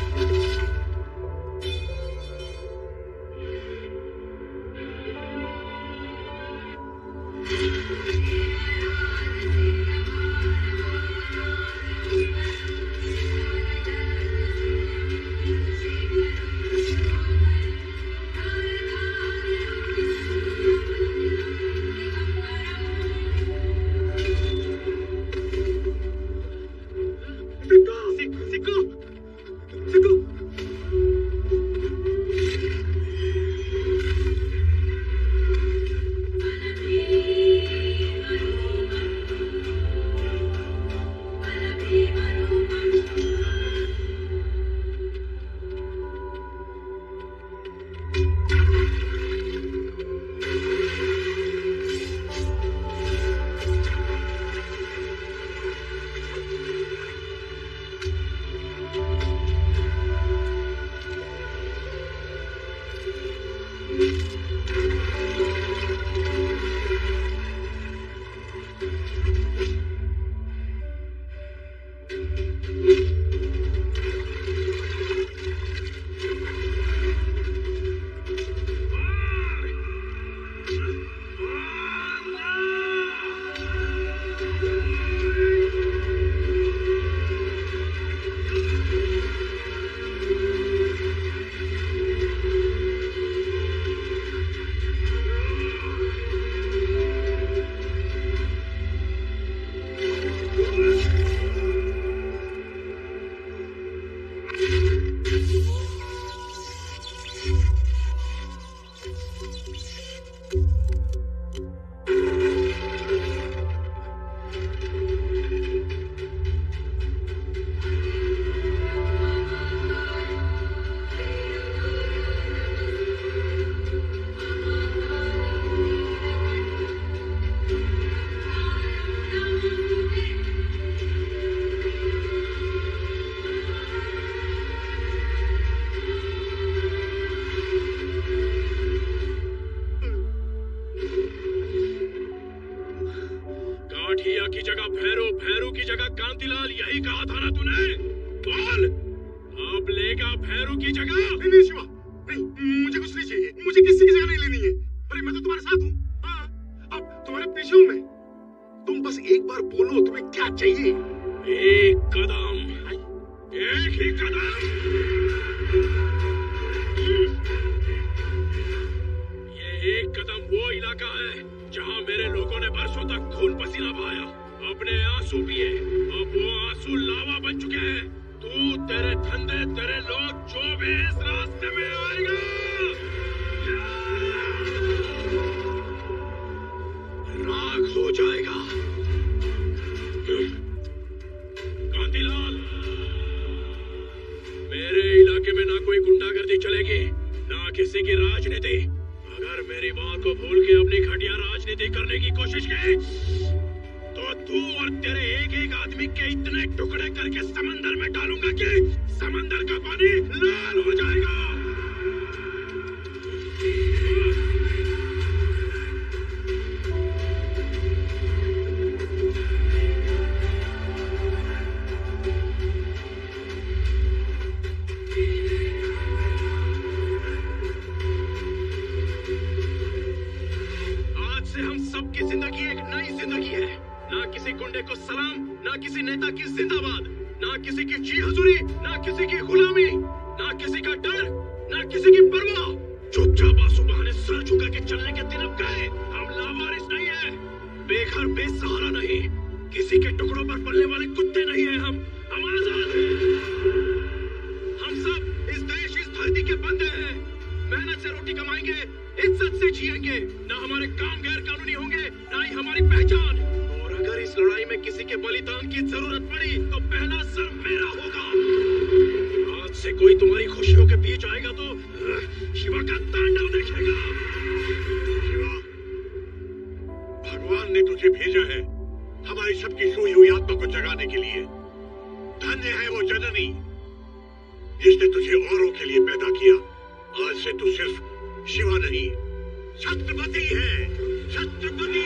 कांतिलाल यही कहा था ना तूने? बोल, अब लेगा भैरू की जगह? नहीं नहीं शिवा, नहीं, मुझे कुछ नहीं चाहिए, मुझे किसी की जगह नहीं लेनी है। अरे मैं तो तुम्हारे साथ हूँ, हाँ, अब तुम्हारे पीछे हूँ मैं। तुम बस एक बार बोलो तुम्हें क्या चाहिए। एक कदम, एक ही कदम। ये एक कदम वो इलाका है जहाँ मेरे लोगों ने बरसों तक खून पसीना बहाया, अपने आंसू पिए। अब वो आंसू लावा बन चुके हैं। तू, तेरे धंधे, तेरे लोग जो भी इस रास्ते में आएगा, राख हो जाएगा। कांतिलाल, मेरे इलाके में ना कोई गुंडागर्दी चलेगी, ना किसी की राजनीति। अगर मेरी बात को भूल के अपनी घटिया राजनीति करने की कोशिश की तो तू और तेरे एक एक आदमी के इतने टुकड़े करके समंदर में डालूंगा कि समंदर का पानी लाल हो जाएगा। आज से हम सबकी जिंदगी एक नई जिंदगी है। ना किसी गुंडे को सलाम, ना किसी नेता की जिंदाबाद, ना किसी की जी हजूरी, ना किसी की गुलामी, ना किसी का डर, ना किसी की परवाह। चुपचाप आंसू बहाने सर झुका के चलने के दिन अब गए। हम लावारिस नहीं है, बेघर बेसहारा नहीं, किसी के टुकड़ों पर पलने वाले कुत्ते नहीं है। हम आजाद हैं। हम सब इस देश, इस धरती के बंदे हैं। मेहनत से रोटी कमाएंगे, इज्जत से जिएंगे। ना हमारे काम गैर कानूनी होंगे, ना ही हमारी पहचान। और अगर इस लड़ाई में किसी के बलिदान की जरूरत पड़ी तो पहला सर मेरा होगा। आज से कोई तुम्हारी खुशियों के बीच आएगा तो शिवा का तांडव देखेगा। शिवा, भगवान ने तुझे भेजा है हमारी सबकी सोई हुई आत्मा को जगाने के लिए। धन्य है वो जननी जिसने तुझे औरों के लिए पैदा किया। आज से तू सिर्फ शिवा नहीं, छत्रपति है। छत्रपति,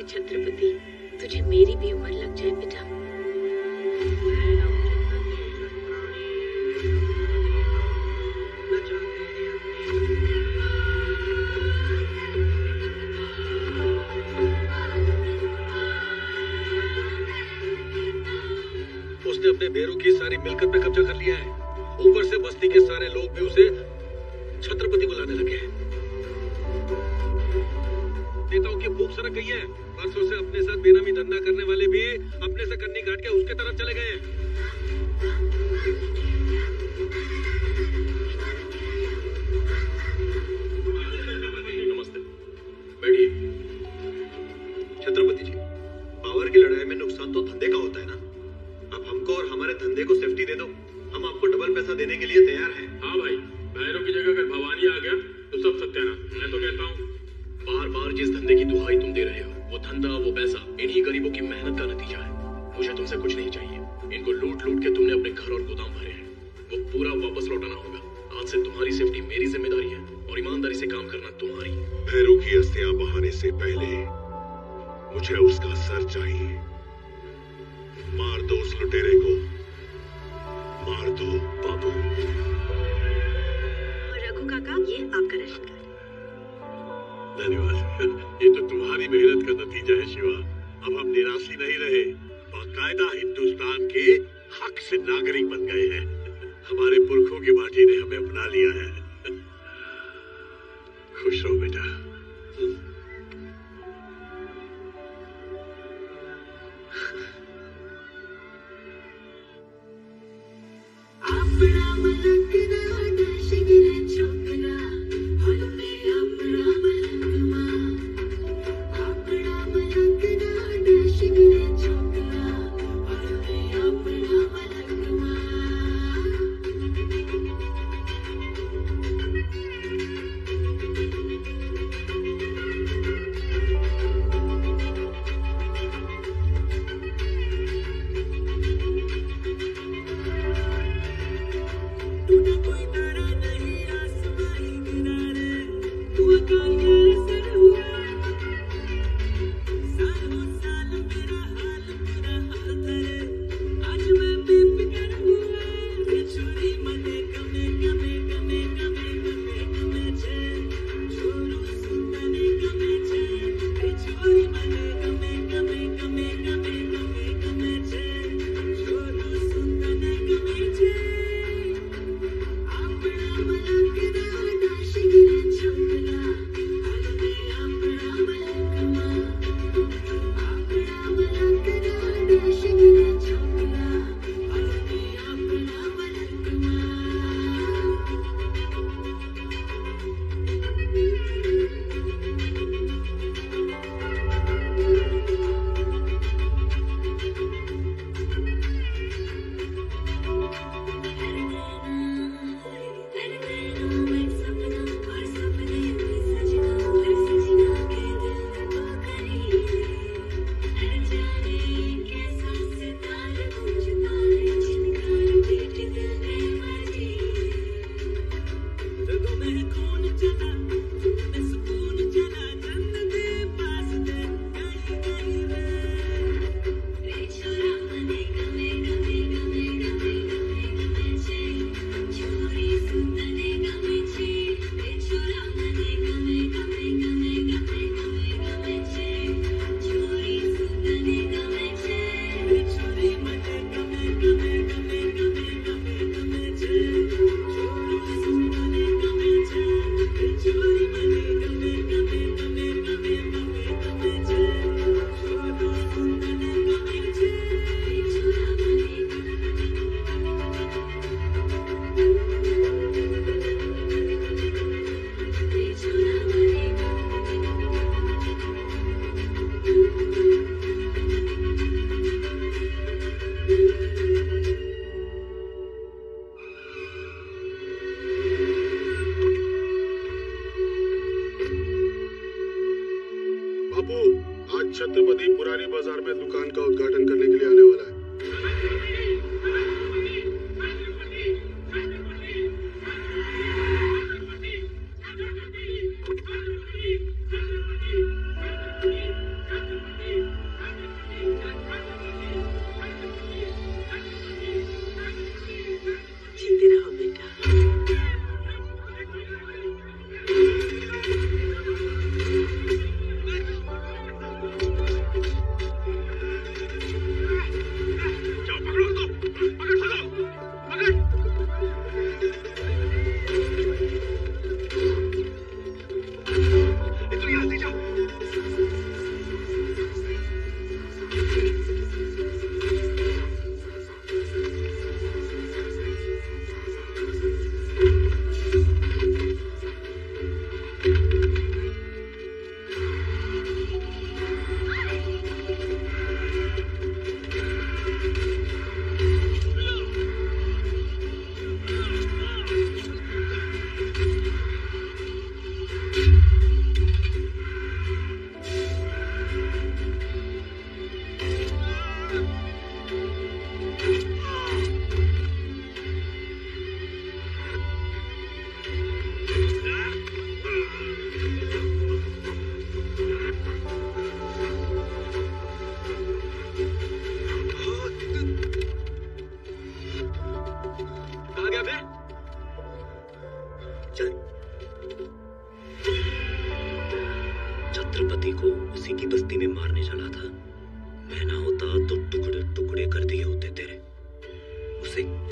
छत्रपति, तुझे मेरी भी उम्र लग जाए बेटा। उसने अपने बेरू की सारी मिलकत पे कब्जा कर लिया है। ऊपर से बस्ती के सारे लोग भी उसे छत्रपति बुलाने लगे हैं। नेताओं की भूख सरक गई है। परसों से अपने साथ बेनामी धंधा करने वाले भी अपने से कन्नी काट के उसके तरफ चले गए हैं। नमस्ते, बैठिए। छत्रपति जी, पावर की लड़ाई में नुकसान तो धंधे का होता है ना। अब हमको और हमारे धंधे को सेफ्टी दे दो, हम आपको डबल पैसा देने के लिए तैयार हैं। हाँ भाई, भैरव की जगह अगर भवानी आ गया तो सब सत्यानाश। मैं तो कहता हूँ बार बार जिस धंधे की दुहाई तुम दे रहे हो, वो धंधा, वो पैसा इन्हीं गरीबों की मेहनत का नतीजा है। मुझे तुमसे कुछ नहीं चाहिए। इनको लूट लूट के तुमने अपने घर और गोदाम भरे हैं, वो पूरा वापस लौटाना होगा। आज से तुम्हारी सेफ्टी मेरी जिम्मेदारी है और ईमानदारी से काम करना तुम्हारी। भैरू की अस्थियां बहाने से पहले मुझे उसका सर चाहिए। मार दो उस लुटेरे को, मार दो बाबू। रघु काका, ये आपका राशन कार्ड। धन्यवाद। ये तो तुम्हारी मेहनत का नतीजा है शिवा। अब हम निराशी नहीं रहे, बाकायदा हिंदुस्तान के हक से नागरिक बन गए हैं। हमारे पुरखों की माटी ने हमें अपना लिया है। खुश रहो बेटा।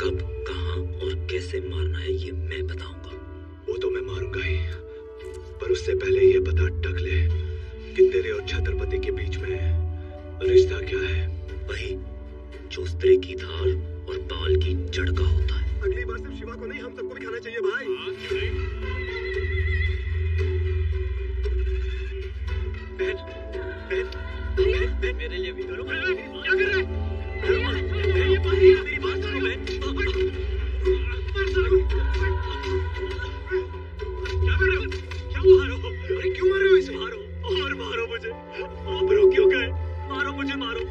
कब, कहां और कैसे मारना है ये मैं बताऊंगा। वो तो मैं मारूंगा ही, पर उससे पहले ये बता टकले कि तेरे और छत्रपति के बीच में रिश्ता क्या है? वही जो स्त्री की धार और बाल की जड़ का होता है। अगली बार सिर्फ शिवा को नहीं, हम सबको भी खाना चाहिए भाई। क्यों नहीं? बहन, बहन, बहन, मेरे लिए भी करो। क्या कर रहे हैं? मेरी बात सुनो बहन। क्या कर रहे हो? क्या मारो? अरे क्यों मार रहे हो इसे? मारो और मारो मुझे। आप रुक क्यों गए? मारो मुझे, मारो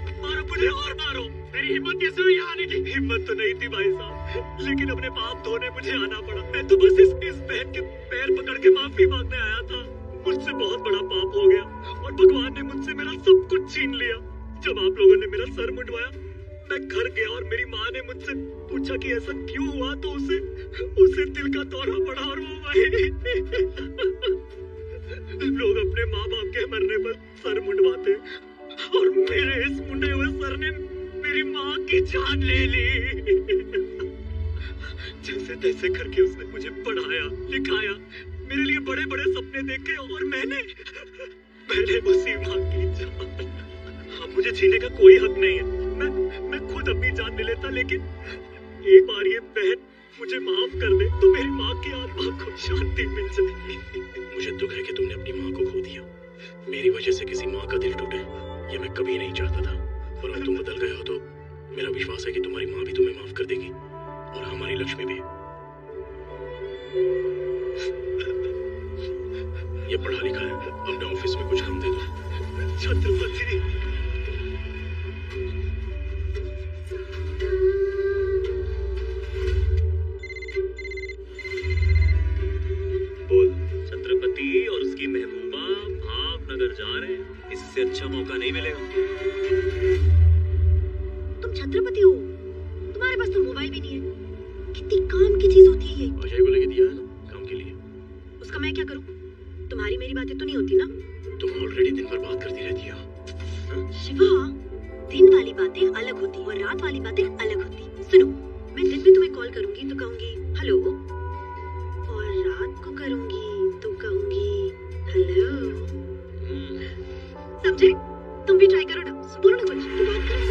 मुझे और मारो। मेरी हिम्मत कैसे हुई यहाँ आने की? हिम्मत तो नहीं थी भाई साहब, लेकिन अपने पाप धोने मुझे आना पड़ा। मैं तो बस इस बहन के पैर पकड़ के माफी मांगने आया था। मुझसे बहुत बड़ा पाप हो गया और भगवान ने मुझसे मेरा सब कुछ छीन लिया। जब आप लोगों ने मेरा सर मुंडवाया, मैं घर गया और मेरी माँ ने मुझसे पूछा कि ऐसा क्यों हुआ, तो उसे दिल का दौरा पड़ा और वो वही। लोग अपने माँ बाप के मरने पर सर मुंडवाते और मेरे इस मुंडे हुए सर ने मेरी माँ की जान ले ली। जैसे तैसे करके उसने मुझे पढ़ाया लिखाया, मेरे लिए बड़े बड़े सपने देखे और मैंने उसी माँ की जान। अब मुझे जीने का कोई हक नहीं है। मैं खुद अपनी जान ले लेता, लेकिन एक बार ये बहन मुझे माफ कर दे तो मेरी माँ की आत्मा को शांति मिल जाएगी। मुझे दुख है कि तुमने अपनी माँ को खो दिया। मेरी वजह से किसी माँ का दिल टूटे, ये मैं कभी नहीं चाहता था। और अब तुम बदल गए हो तो मेरा विश्वास है कि तुम्हारी माँ भी तुम्हें माफ कर देगी और हमारी लक्ष्मी भी। ये पढ़ा लिखा है, अपने ऑफिस में कुछ काम दे दो। छत्रपति, बोल। छत्रपति और उसकी महबूबा भावनगर जा रहे हैं, इससे अच्छा मौका नहीं मिलेगा। तुम छत्रपति हो, तुम्हारे पास तो मोबाइल भी नहीं है। कितनी काम की चीज होती है ये। अजय को लेके दिया है ना काम के लिए। उसका मैं क्या करूं? तुम्हारी मेरी बातें तो नहीं होती ना? तुम ऑलरेडी दिन भर बात करती रहती हो। शिवा, दिन वाली बातें अलग होती और रात वाली बातें अलग होती। सुनो, मैं दिन में तुम्हें कॉल करूंगी तो कहूंगी हेलो, और रात को करूंगी तो कहूंगी हेलो। समझे? तुम भी ट्राई करो ना, बोलो ना कुछ, तो बात करो।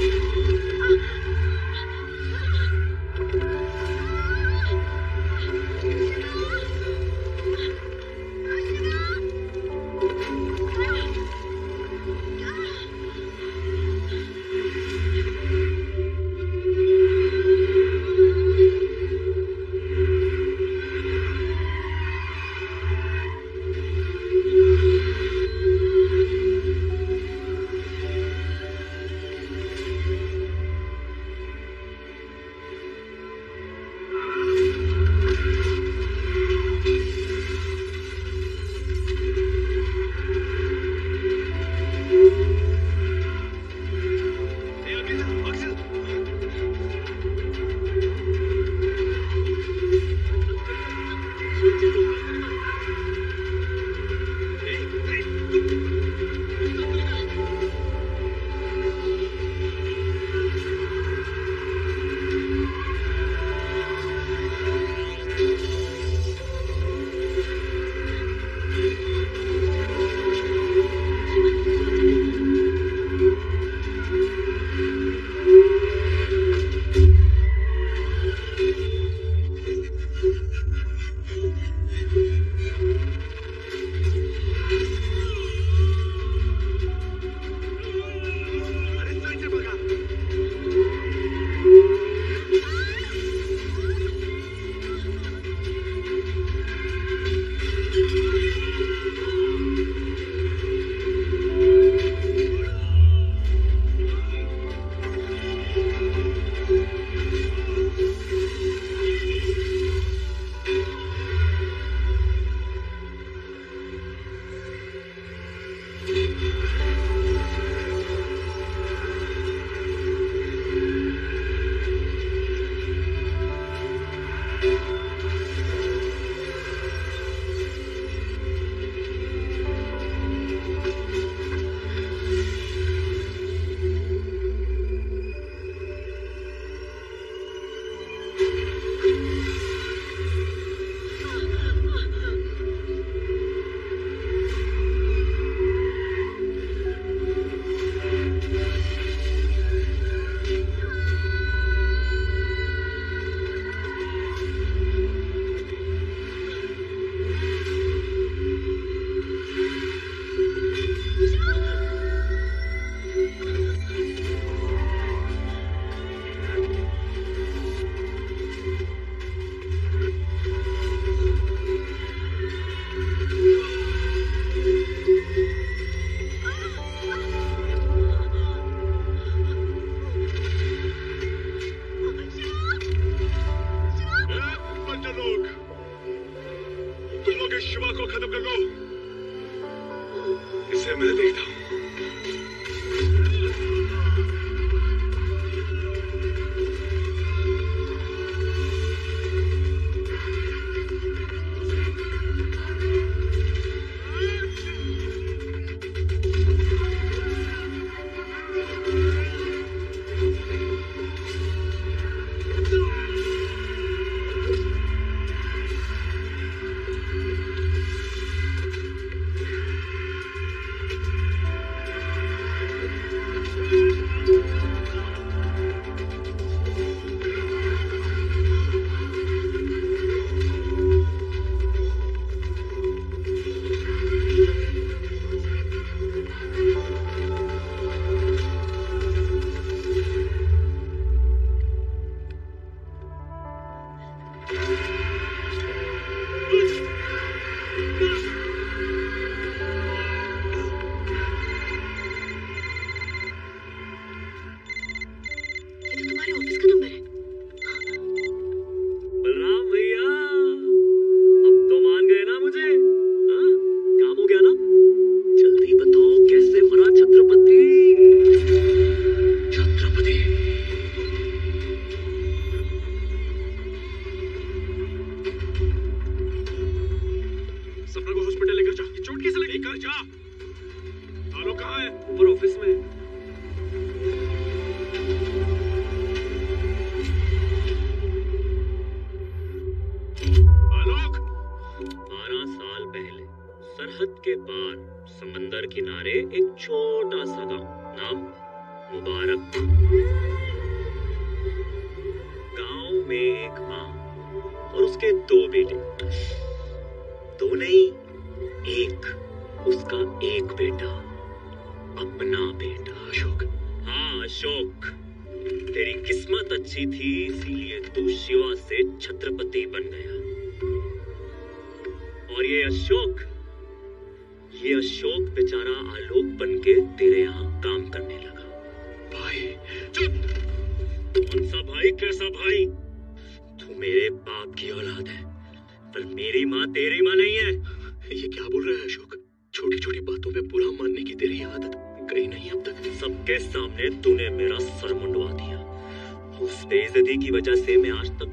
इसे मैं देखता हूँ।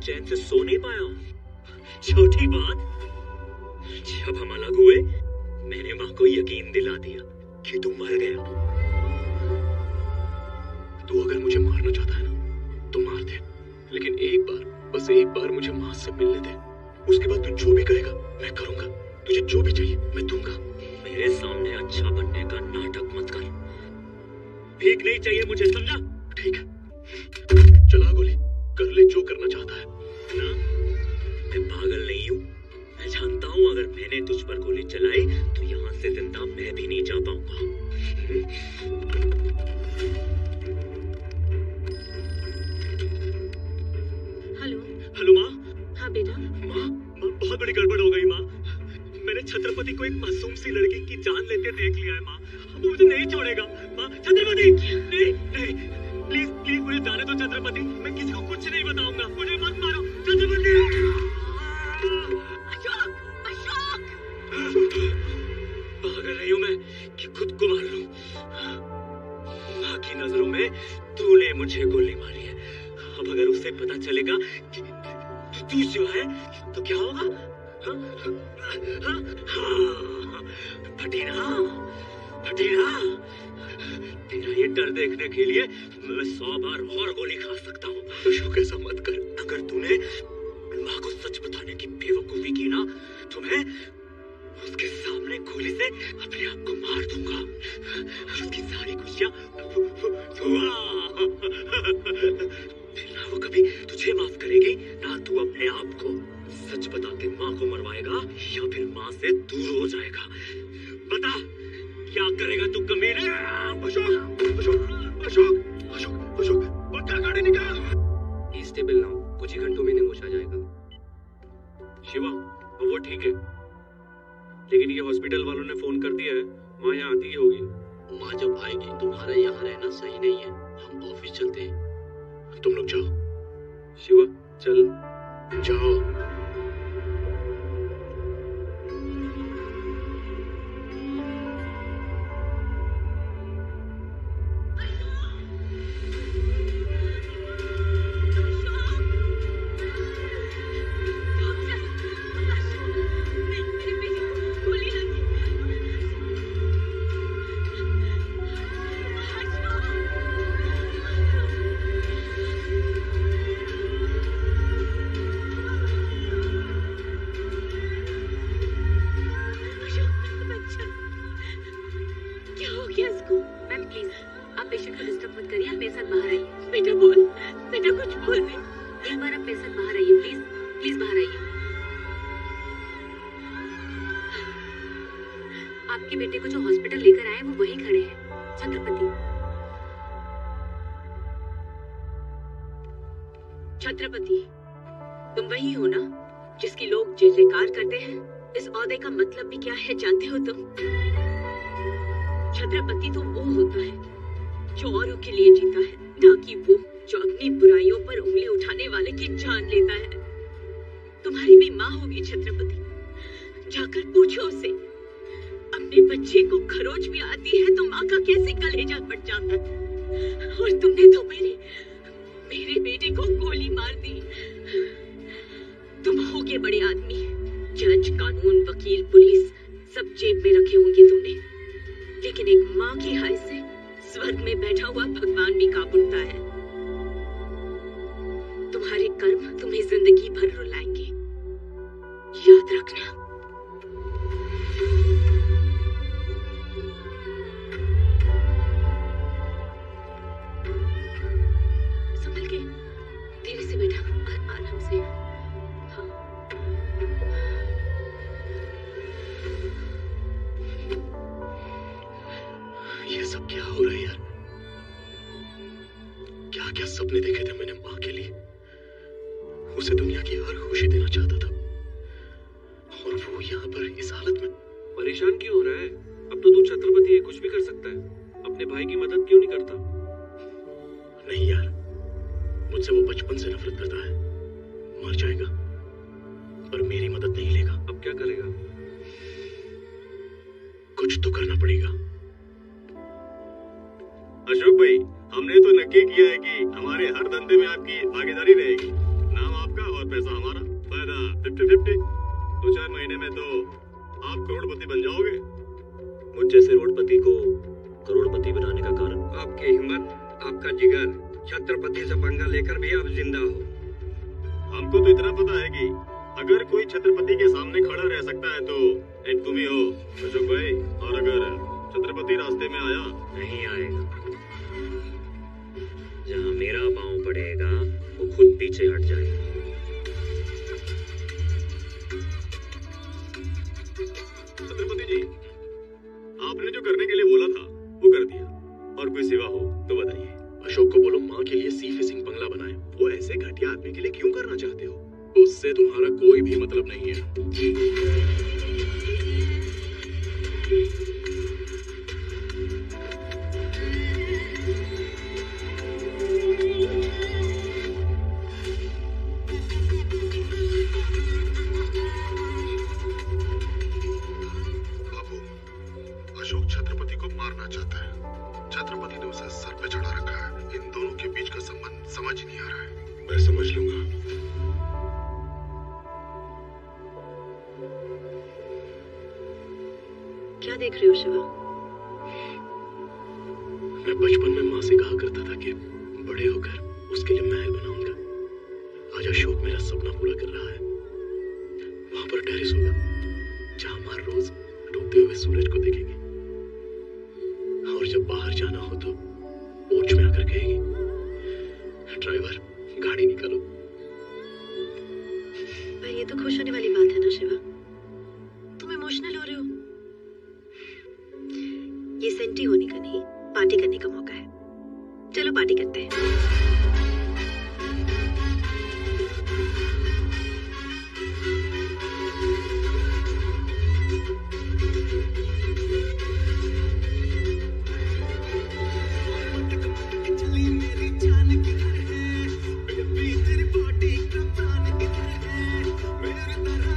चैन से सो नहीं पाया हूं। छोटी बात, जब हम अलग हुए मैंने मां को यकीन दिला दिया कि तू मर गया। तू अगर मुझे मारना चाहता है ना तो मार दे, लेकिन एक बार, बस एक बार मुझे मां से मिलने दे। उसके बाद तू जो भी कहेगा मैं करूंगा। तुझे जो भी चाहिए मैं दूंगा। मेरे सामने अच्छा बनने का नाटक मत कर। भीख नहीं चाहिए मुझे, समझा? ठीक है, चला गोली, कर ले जो करना चाहता है ना। मैं पागल नहीं हूँ। मैं जानता हूँ अगर मैंने तुझ पर गोली चलाई तो यहाँ से जिंदा मैं भी नहीं जा पाऊंगा। हेलो। हेलो माँ। हाँ बेटा। माँ बहुत बड़ी गड़बड़ हो गई माँ। मैंने छत्रपति को एक मासूम सी लड़की की जान लेते देख लिया है माँ। वो मुझे नहीं छोड़ेगा माँ। छत्रपति नहीं नहीं, प्लीज प्लीज मुझे जाने दो छत्रपति। मैं किसी को कुछ नहीं बताऊंगा। मुझे मत मारो छत्रपति। अशोक, अशोक। पागल नहीं हूं मैं कि खुद को मार लूं। माँ की नजरों में तूने मुझे गोली मारी है। अब अगर उसे पता चलेगा कि तू शिवा है तो क्या होगा? फटीना, फटीना, तेरा ये डर देखने के लिए मैं 100 बार और गोली खा सकता हूँ। अशोक ऐसा मत कर। अगर तूने माँ को सच बताने की बेवकूफी की ना तो मैं उसके सामने गोली से अपने आप को मार दूंगा। उसकी सारी खुशियाँ ना वो कभी तुझे माफ करेगी ना तू अपने आप को। सच बता के माँ को मरवाएगा या फिर माँ से दूर हो जाएगा? बता क्या करेगा तू कमीने? अशोक, अशोक, अशोक, अशोक, अशोक, पक्का गाड़ी निकाल। स्टेबल ना हो, कुछ ही घंटों में निमोश आ जाएगा। शिवा, वो ठीक है, लेकिन ये हॉस्पिटल वालों ने फोन कर दिया है, माँ यहाँ आती ही होगी। माँ जब आएगी तुम्हारा यहाँ रहना सही नहीं है। हम ऑफिस चलते हैं। तुम लोग जाओ। शिवा चल। जाओ। कुछ बोले। एक बार आप फैसल बाहर आइए प्लीज, प्लीज बाहर आइए। आपके बेटे को जो हॉस्पिटल लेकर आए वो वहीं खड़े हैं। छत्रपति, छत्रपति, तुम वही हो ना जिसकी लोग जय जयकार करते हैं? इस ओहदे का मतलब भी क्या है जानते हो तुम? छत्रपति तो वो होता है जो औरों के लिए जीता है, ना कि वो जो अपनी बुराइयों पर उंगली उठाने वाले की जान लेता है। तुम्हारी भी माँ होगी छत्रपति, जाकर पूछो उसे। अपने बच्चे को खरोच भी आती है तो माँ का कैसे कलेजा फट जाता है। और तुमने तो मेरे बेटे को गोली मार दी। तुम होगे बड़े आदमी, जज, कानून, वकील, पुलिस सब जेब में रखे होंगे तुमने, लेकिन एक माँ की हाय से स्वर्ग में बैठा हुआ भगवान भी कांप उठता है। तुम्हारे कर्म तुम्हें जिंदगी भर रुलाएंगे, याद रखना। संभल के, धीरे से बेटा, आराम से। हाँ। ये सब क्या हो रहा है यार? क्या क्या सपने देखे थे मैंने माँ के लिए। उसे दुनिया की हर खुशी देना चाहता था, और वो यहाँ पर इस हालत में। परेशान क्यों हो रहा है? अब तो तू छत्रपति है, कुछ भी कर सकता है। अपने भाई की मदद क्यों नहीं करता? नहीं यार, मुझसे वो बचपन से नफरत करता है। मर जाएगा पर मेरी मदद नहीं लेगा। अब क्या करेगा? कुछ तो करना पड़ेगा। अशोक भाई, हमने तो नक्की किया है कि हमारे हर धंधे में आपकी भागीदारी रहेगी। नाम आपका और पैसा हमारा, फायदा 50-50। 2-4 महीने में तो आप करोड़पति बन जाओगे। मुझ जैसे रोडपति को करोड़पति बनाने का कारण? आपकी हिम्मत, आपका जिगर। छत्रपति से पंगा लेकर भी आप जिंदा हो। हमको तो इतना पता है कि अगर कोई छत्रपति के सामने खड़ा रह सकता है तो एक तुम ही हो अशोक भाई। और अगर छत्रपति रास्ते में आया, नहीं आएगा। जहाँ मेरा पांव पड़ेगा वो खुद पीछे हट जाएगा। छत्रपति जी, आपने जो करने के लिए बोला था वो कर दिया, और कोई सेवा हो तो बताइए। अशोक को बोलो माँ के लिए सी फिशिंग बंगला बनाए। वो ऐसे घटिया आदमी के लिए क्यों करना चाहते हो? उससे तुम्हारा कोई भी मतलब नहीं है। बाबू, अशोक छत्रपति को मारना चाहता है। छत्रपति ने उसे सर पे चढ़ा रखा है। इन दोनों के बीच का संबंध समझ ही नहीं आ रहा है। मैं समझ लूंगा। क्या देख रहे हो शिवा? मैं बचपन में माँ से कहा करता था कि बड़े होकर उसके लिए महल बनाऊंगा। आज अशोक मेरा सपना पूरा कर रहा है। वहां पर टेरेस होगा जहां माँ रोज डूबते हुए सूरज को देखेगी, और जब बाहर जाना हो तो पोर्च में आकर कहेगी, ड्राइवर गाड़ी निकालो। पर ये तो खुश होने वाली बात है ना शिवा, तुम इमोशनल हो रहे हो। ये सेंटी होने का नहीं, पार्टी करने का मौका है। चलो पार्टी करते हैं। तेरी बॉडी का प्राण किधर है? मेरे तरह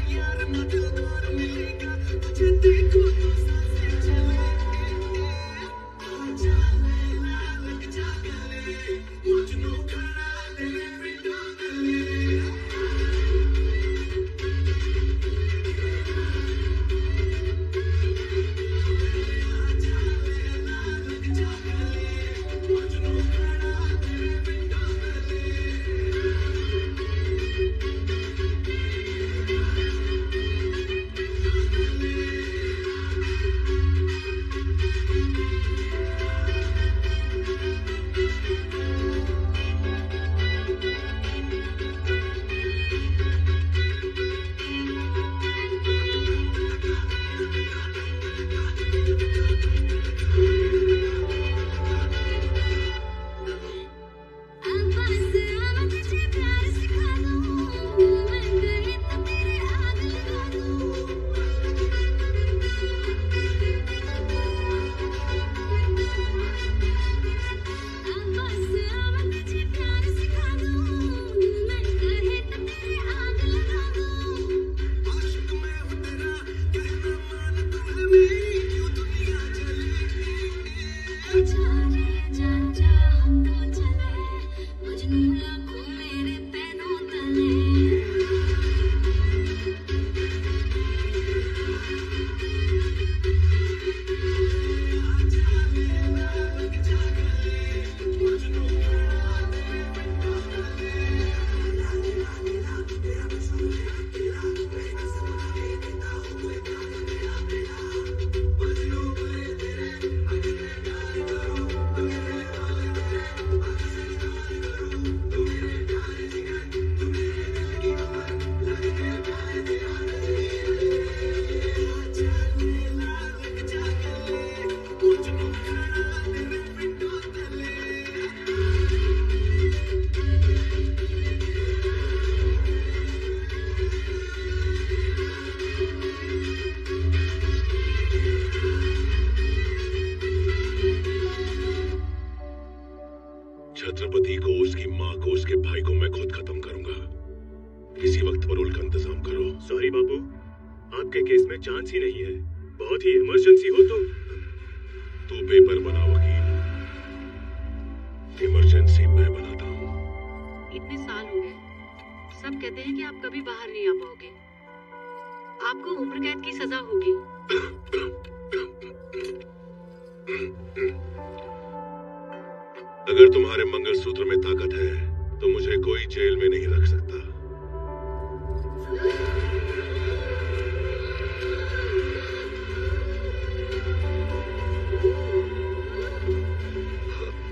भाई को मैं खुद खत्म करूंगा। किसी वक्त परोल का इंतजाम करो। सॉरी बाबू, आपके केस में चांस ही नहीं है। बहुत ही इमरजेंसी हो तो। तू पेपर बना वकील, इमरजेंसी मैं बनाता हूँ। इतने साल हो गए, सब कहते हैं कि आप कभी बाहर नहीं आ पाओगे। आपको उम्र कैद की सजा होगी। अगर तुम्हारे मंगलसूत्र में ताकत है तो मुझे कोई जेल में नहीं रख सकता।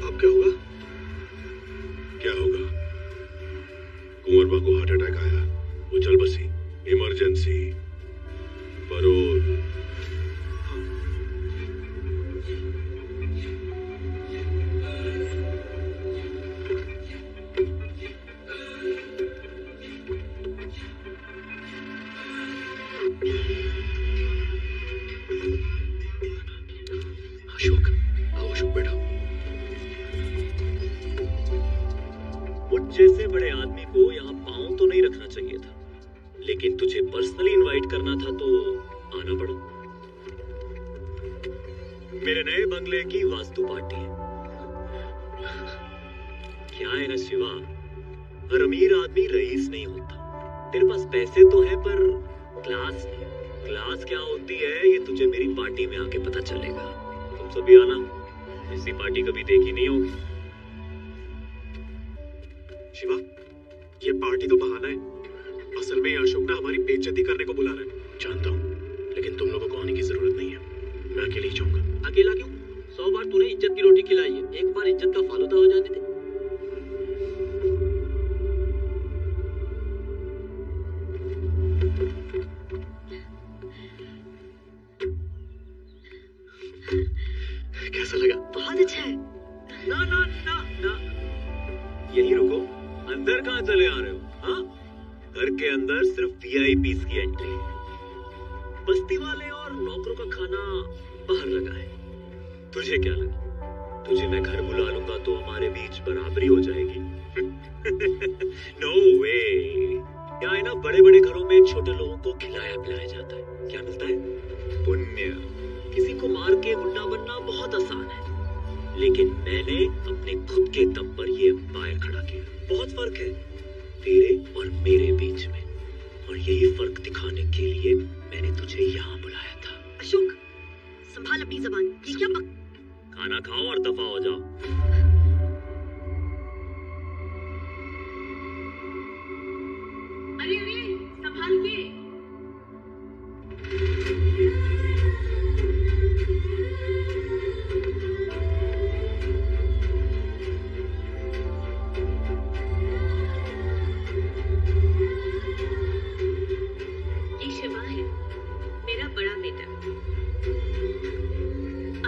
अब क्या होगा? क्या होगा? कुंवरबा को हार्ट अटैक आया, वो चल बसी। Emergency, parole. अशोक, आओ अशोक, बैठो। मुझ जैसे बड़े आदमी को यहाँ पांव तो नहीं रखना चाहिए था, लेकिन तुझे पर्सनली इनवाइट करना था तो आना पड़ा। मेरे नए बंगले की वास्तु पार्टी है। क्या है ना शिवा, हर अमीर आदमी रईस नहीं होता। तेरे पास पैसे तो है पर क्लास नहीं। क्लास क्या होती है ये तुझे मेरी पार्टी में आके पता चलेगा। तुम सभी आना, ऐसी पार्टी कभी देखी नहीं होगी। शिवा, ये पार्टी तो बहाना है। असल में अशोक ना हमारी बेइज्जती करने को बुला रहा है। जानता हूँ, लेकिन तुम लोगों को आने की जरूरत नहीं है। मैं अकेले ही जाऊंगा। अकेला क्यों? 100 बार तूने इज्जत की रोटी खिलाई है, एक बार इज्जत का फालूदा हो जाने दे। कैसा लगा? बहुत अच्छा है। ना ना ना ना, यही रुको। अंदर कहाँ चले आ रहे हो? हाँ, घर के अंदर सिर्फ VIPs की एंट्री। बस्ती वाले और नौकरों का खाना बाहर लगा है। तुझे क्या लगा, तुझे मैं घर बुला लूंगा तो हमारे बीच बराबरी हो जाएगी? नो वे। क्या है ना, बड़े बड़े घरों में छोटे लोगों को खिलाया पिलाया जाता है। क्या मिलता है? पुण्य। किसी को मार के गुंडा बनना बहुत आसान है, लेकिन मैंने अपने खुद के दम पर ये एम्पायर खड़ा किया। बहुत फर्क है तेरे और मेरे बीच में, और यही फर्क दिखाने के लिए मैंने तुझे यहाँ बुलाया था। अशोक, संभाल अपनी जबान। ये क्या खाना खाओ और दफा हो जाओ। अरे अरे, संभाल के। ये शिवा है, मेरा बड़ा बेटा।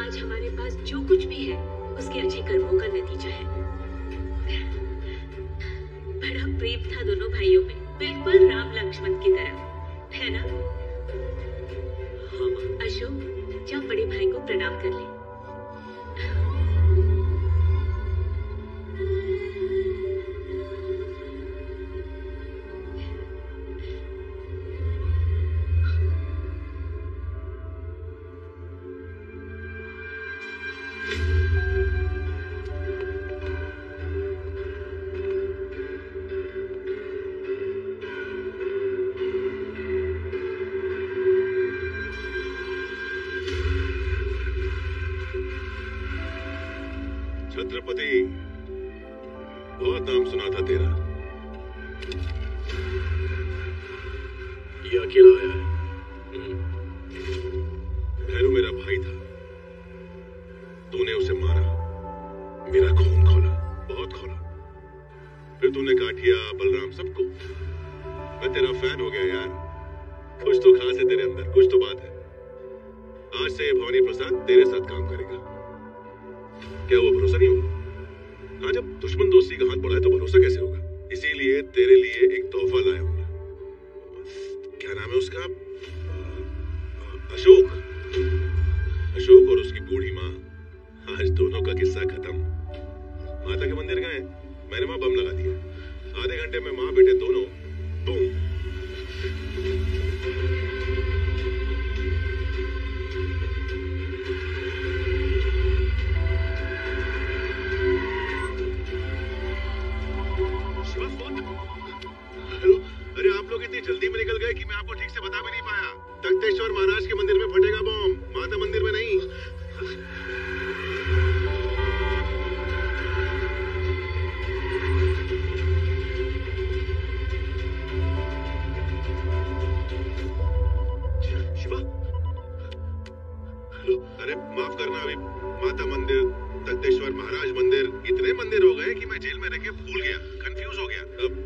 आज हमारे पास जो कुछ भी है उसके अच्छे कर्मों का नतीजा है। बड़ा प्रेम था दोनों भाइयों में, बिल्कुल राम लक्ष्मण की तरह, है ना? हाँ अशोक, जा बड़े भाई को प्रणाम कर ले। छत्रपति, बहुत नाम सुना था तेरा। ये अकेला आया है। भैरू मेरा भाई था, तूने उसे मारा, मेरा खून खोला, बहुत खोला। फिर तूने काटिया, बलराम, सबको। मैं तेरा फैन हो गया यार। कुछ तो खास है तेरे अंदर, कुछ तो बात है। आज से भवानी प्रसाद तेरे साथ काम करेगा। क्या वो भरोसा नहीं होगा? हाँ, जब दुश्मन दोस्ती का हाथ बढ़ाए तो भरोसा कैसे होगा? इसीलिए तेरे लिए एक तोहफा लाया हूँ। क्या नाम है उसका? अशोक। अशोक और उसकी बूढ़ी माँ। आज दोनों का किस्सा खत्म। माता के मंदिर गए, मैंने वहां बम लगा दिया। घंटे में माँ बेटे दोनों बूम। हेलो, अरे आप लोग इतनी जल्दी में निकल गए कि मैं आपको ठीक से बता भी नहीं पाया। तख्तेश्वर महाराज के मंदिर में फटेगा बम, माता मंदिर में नहीं। शिवा, हेलो, अरे माफ करना, अभी माता मंदिर, तख्तेश्वर महाराज मंदिर, इतने मंदिर हो गए कि मैं जेल में रह के भूल गया, कंफ्यूज हो गया।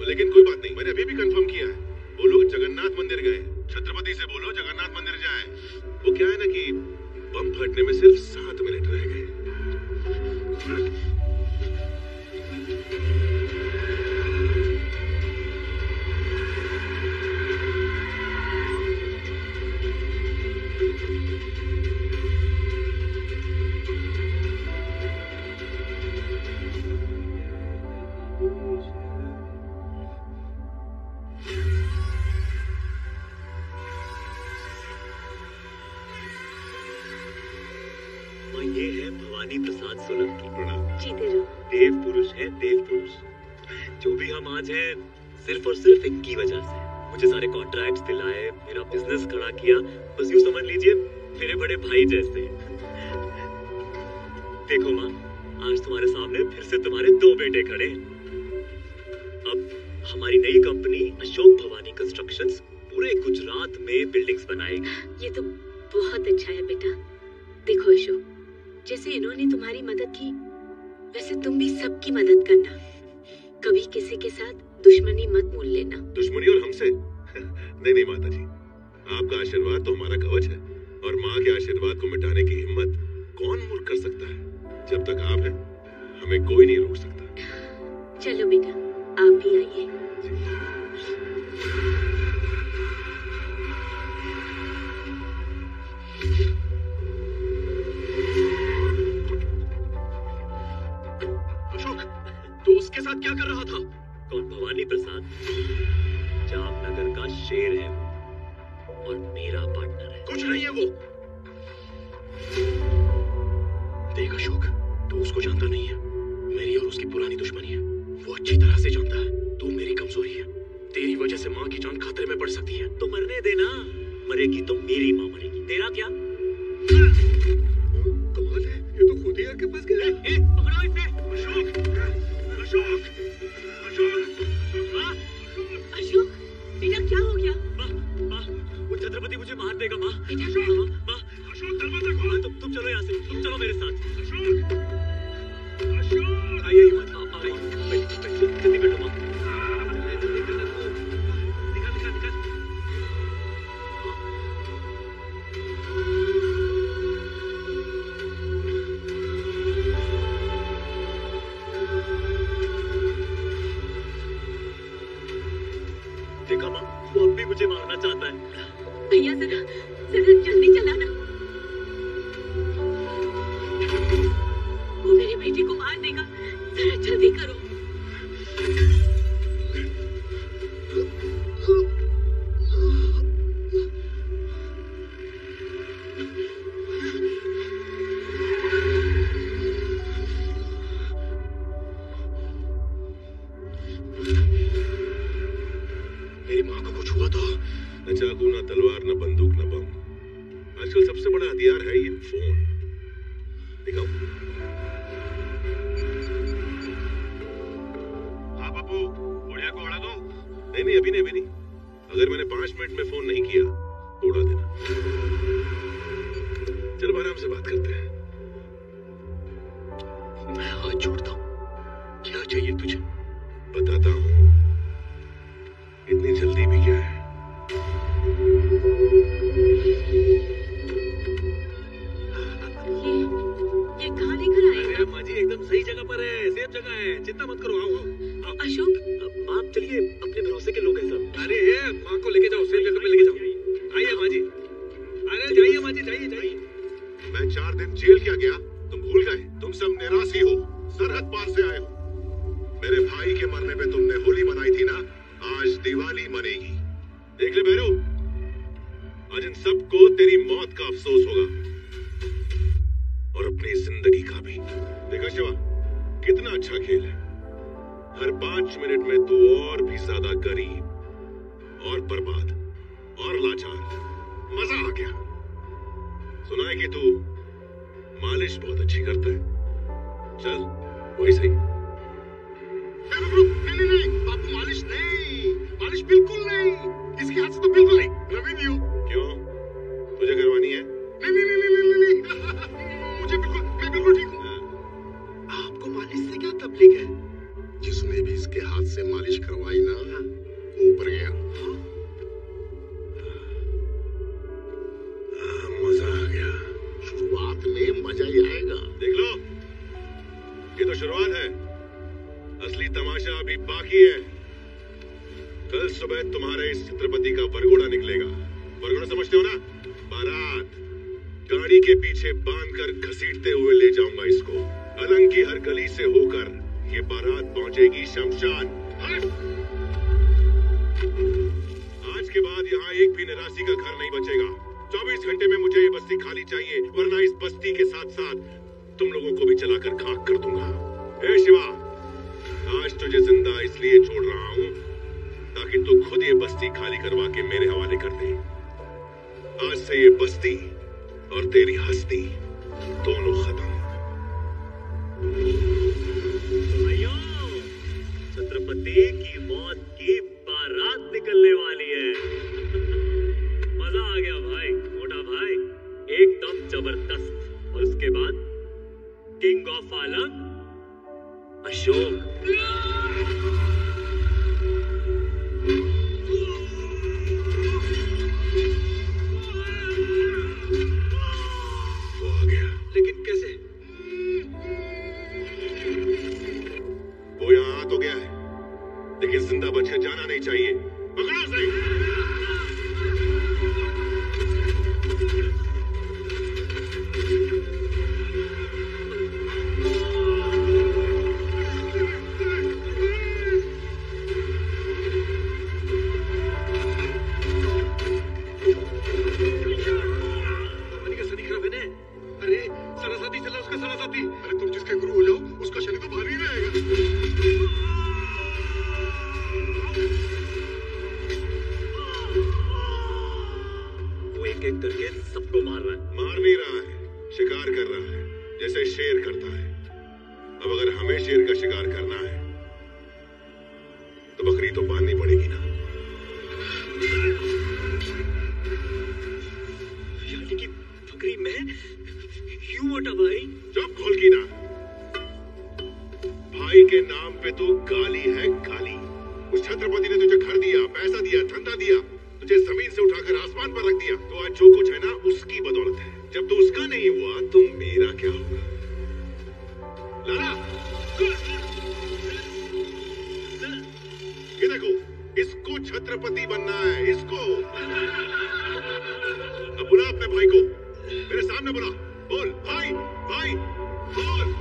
लेकिन कोई बात नहीं, मैंने अभी भी कंफर्म किया है। वो लोग जगन्नाथ मंदिर गए। छत्रपति से बोलो जगन्नाथ मंदिर जाए। वो क्या है ना कि बम फटने में सिर्फ 7 मिनट रह गए। ये है भवानी प्रसाद सोलंकी। जीते रहो। देव पुरुष है, देव पुरुष। जो भी हम आज हैं सिर्फ और सिर्फ इनकी वजह से। मुझे सारे कॉन्ट्रैक्ट्स दिलाए, मेरा बिजनेस खड़ा किया, बस यूं समझ लीजिए मेरे बड़े भाई जैसे। देखो माँ, आज तुम्हारे सामने फिर से तुम्हारे 2 बेटे खड़े। अब हमारी नई कंपनी अशोक भवानी कंस्ट्रक्शंस पूरे गुजरात में बिल्डिंग्स बनाएगी। ये तो बहुत अच्छा है बेटा। देखो अशोक, जैसे इन्होंने तुम्हारी मदद की, वैसे तुम भी सबकी मदद करना। कभी किसी के साथ दुश्मनी मत मोल लेना। दुश्मनी और हमसे? नहीं माता जी, आपका आशीर्वाद तो हमारा कवच है, और माँ के आशीर्वाद को मिटाने की हिम्मत कौन मूर्ख कर सकता है। जब तक आप हैं, हमें कोई नहीं रोक सकता। चलो बेटा, आप भी आइए। तो उसके साथ क्या कर रहा था? कौन? भवानी प्रसाद, जामनगर का शेर है वो, और मेरा पार्टनर है। कुछ नहीं है वो। देख अशोक, तू उसको जानता नहीं है। मेरी और उसकी पुरानी दुश्मनी है, वो अच्छी तरह से जानता है। तू मेरी कमजोरी है, तेरी वजह से माँ की जान खतरे में पड़ सकती है। तो मरने देना, मरेगी तो मेरी माँ मरेगी, तेरा क्या? कमाल है, ये तो खुद ही आके फंस गया। पकड़ो इसे। अशोक, अशोक, अशोक, अशोक, बेटा क्या हो गया? माँ, वो छत्रपति मुझे मार देगा माँ। माँ, अशोक दरवाजा खोल। तुम चलो यहाँ से, तुम चलो मेरे साथ। अशोक, अशोक, आइए मत, जल्दी बैठो माँ। देखा माँ, वो अब भी मुझे मारना चाहता है। भैया जरा जल्दी चलाना। वो मेरे बेटे को मार देगा, जरा जल्दी करो। मेरी माँ को कुछ हुआ तो? न चाकू, न तलवार, न बंदूक, न बम। आजकल सबसे बड़ा हथियार है ये फोन। दिखाओ। हाँ बाबू, बुढ़िया को उड़ा दूं? नहीं, अभी नहीं। अगर मैंने 5 मिनट में फोन नहीं किया तो उड़ा देना। चलो आराम से बात करते हैं। मैं हाथ जोड़ता हूँ, क्या चाहिए तुझे? बताता हूँ, इतनी जल्दी भी क्या है? ये कहाँ लेकर आए? अरे माँ जी, एकदम सही जगह पर है, सेफ जगह है, चिंता मत करो। आओ। अशोक, माँ चलिए, अपने भरोसे के लोग हैं सब। अरे माँ को लेके जाओ, सेफ जगह पे लेके जाओ। आइए माँ जी, अरे जाइए माँ जी, जाइए। मैं 4 दिन जेल क्या गया? तुम भूल गए? तुम सब निराशी हो, सरहद गरीब और बर्बाद और लाचार। मजा आ गया। सुना है कि तू मालिश बहुत अच्छी करता है। चल वही सही। नहीं बापू, मालिश नहीं, मालिश बिल्कुल नहीं। इसके हाथ से तो बिल्कुल नहीं। रवि दियो। क्यों, तुझे करवानी है? नहीं मुझे बिल्कुल, मैं बिल्कुल ठीक हूँ। आपको मालिश से क्या तकलीफ है? जिसने भी इसके हाथ से मालिश करवाई ना, वो ऊपर गया। मजा आ गया। शुरुआत में मजा ही आएगा। देख लो, ये तो शुरुआत है, असली तमाशा अभी बाकी है। कल सुबह तुम्हारे इस छत्रपति का वरघोड़ा निकलेगा। वरघोड़ा समझते हो ना? बारात। गाड़ी के पीछे बांधकर घसीटते हुए ले जाऊंगा इसको। अलंग की हर गली से होकर ये बारात पहुंचेगी शमशान। आज के बाद यहाँ एक भी निराशी का घर नहीं बचेगा। 24 घंटे में मुझे ये बस्ती खाली चाहिए, वरना इस बस्ती के साथ साथ तुम लोगों को भी जलाकर खाक कर दूंगा। ए शिवा, आज तुझे जिंदा इसलिए छोड़ रहा हूँ ताकि तू खुद ये बस्ती खाली करवा के मेरे हवाले कर दे। आज से ये बस्ती और तेरी हस्ती दोनों खत्म। भाइयों, छत्रपति की मौत की बारात निकलने वाली है। मजा आ गया भाई, मोटा भाई, एकदम जबरदस्त। और उसके बाद किंग ऑफ अलंग अशोक। वो आ गया। लेकिन कैसे? वो यहाँ आ तो गया है, लेकिन जिंदा बचकर जाना नहीं चाहिए। पकड़ो उसे। अरे तुम जिसके गुरु हो जाओ, उसका शनि तो भारी रहेगा। वो एक एक करके सबको मार रहा है। मार नहीं रहा है, शिकार कर रहा है, जैसे शेर करता है। अब अगर हमें शेर का शिकार करना है तो बकरी तो बांधनी पड़ेगी ना। यानी कि बकरी मैं? क्यों मोटा भाई? चुप खोल की ना। भाई के नाम पे तो गाली है गाली। उस छत्रपति ने तुझे घर दिया, पैसा दिया, धंधा दिया, तुझे जमीन से उठाकर आसमान पर रख दिया। तो आज जो कुछ है ना, उसकी बदौलत है। जब तो उसका नहीं हुआ तो मेरा क्या होगा? लाला, ये देखो, इसको छत्रपति बनना है, इसको। अब बुला अपने भाई को, मेरे सामने बुला। बोल भाई, भाई बोल।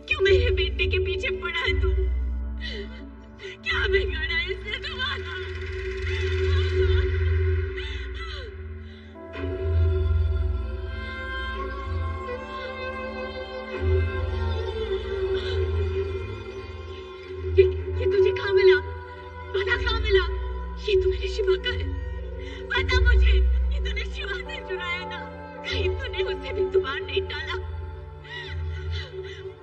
क्यों मेरे बेटे के पीछे पड़ा है तू? क्या बिगड़ा है इसने तुम्हारा? ये तुझे कहाँ मिला? पता कहाँ मिला? ये तो मेरे शिवा का है। पता मुझे, ये तूने शिवा से चुराया ना? कहीं तूने उसे भी तुम्हार नहीं डाला?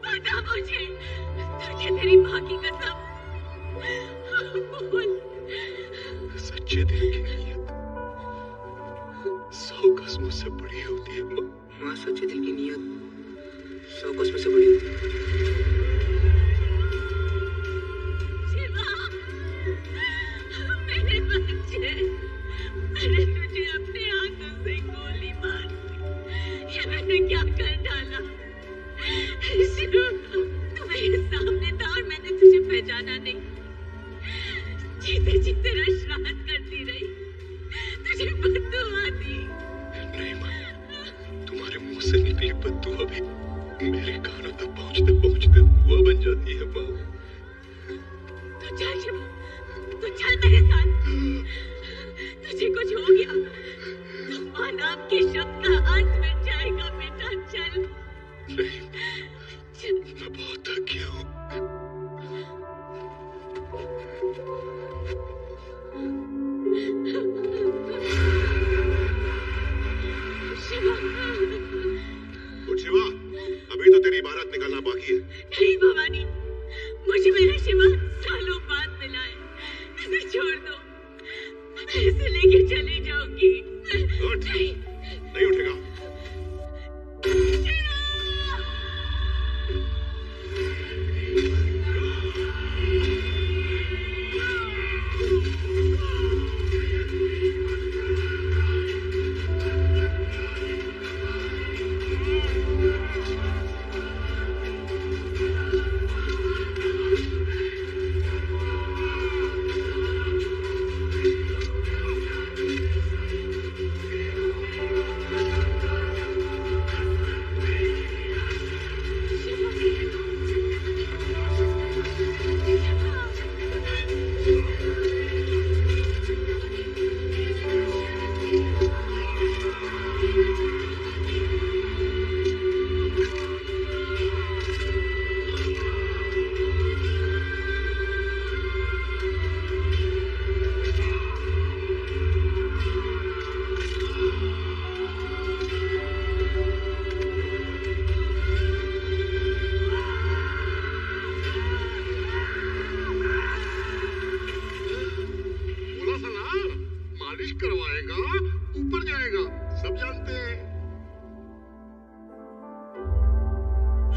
पता मुझे, तुझे तेरी माँ की कसम। बोल। सच्चे दिल की नीयत 100 कसमों से बड़ी होती है माँ। माँ, सच्चे दिल की नीयत 100 कसमों से बड़ी होती है। मेरे बच्चे, मैंने तुझे अपने हाथों से गोली मार दी। ये मैंने क्या कर डाला? शिरू, तू मेरे सामने था और मैंने तुझे पहचाना नहीं। जीते जी तेरा श्राद्ध करती रही, तुझे बद्दुआ दी। नहीं माँ, तुम्हारे मुंह से निकली बद्दुआ भी मेरे कानों तक पहुंचते पहुंचते दुआ बन जाती है माँ। तो चल शिवा, तू चल मेरे साथ। तुझे कुछ हो गया तो माँ नाम के शब्द का अंत मिट जाएगा बेटा। चल। नहीं, मैं बहुत थक गया हूँ। शिवा, शिवा, अभी तो तेरी बारात निकलना बाकी है। नहीं भवानी, मुझे मेरा शिवा सालों बाद मिला है। इसे छोड़ दो, मैं इसे लेके चली जाऊंगी। नहीं उठेगा।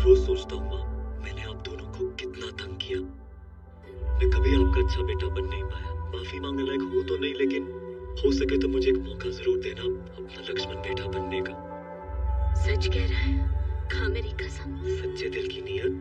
रोज सोचता हूँ माँ, मैंने आप दोनों को कितना तंग किया। मैं कभी आपका अच्छा बेटा बन नहीं पाया। माफी मांगने लायक हूँ तो नहीं, लेकिन हो सके तो मुझे एक मौका जरूर देना अपना लक्ष्मण बेटा बनने का। सच कह रहा है? खा मेरी कसम। सच्चे दिल की नीयत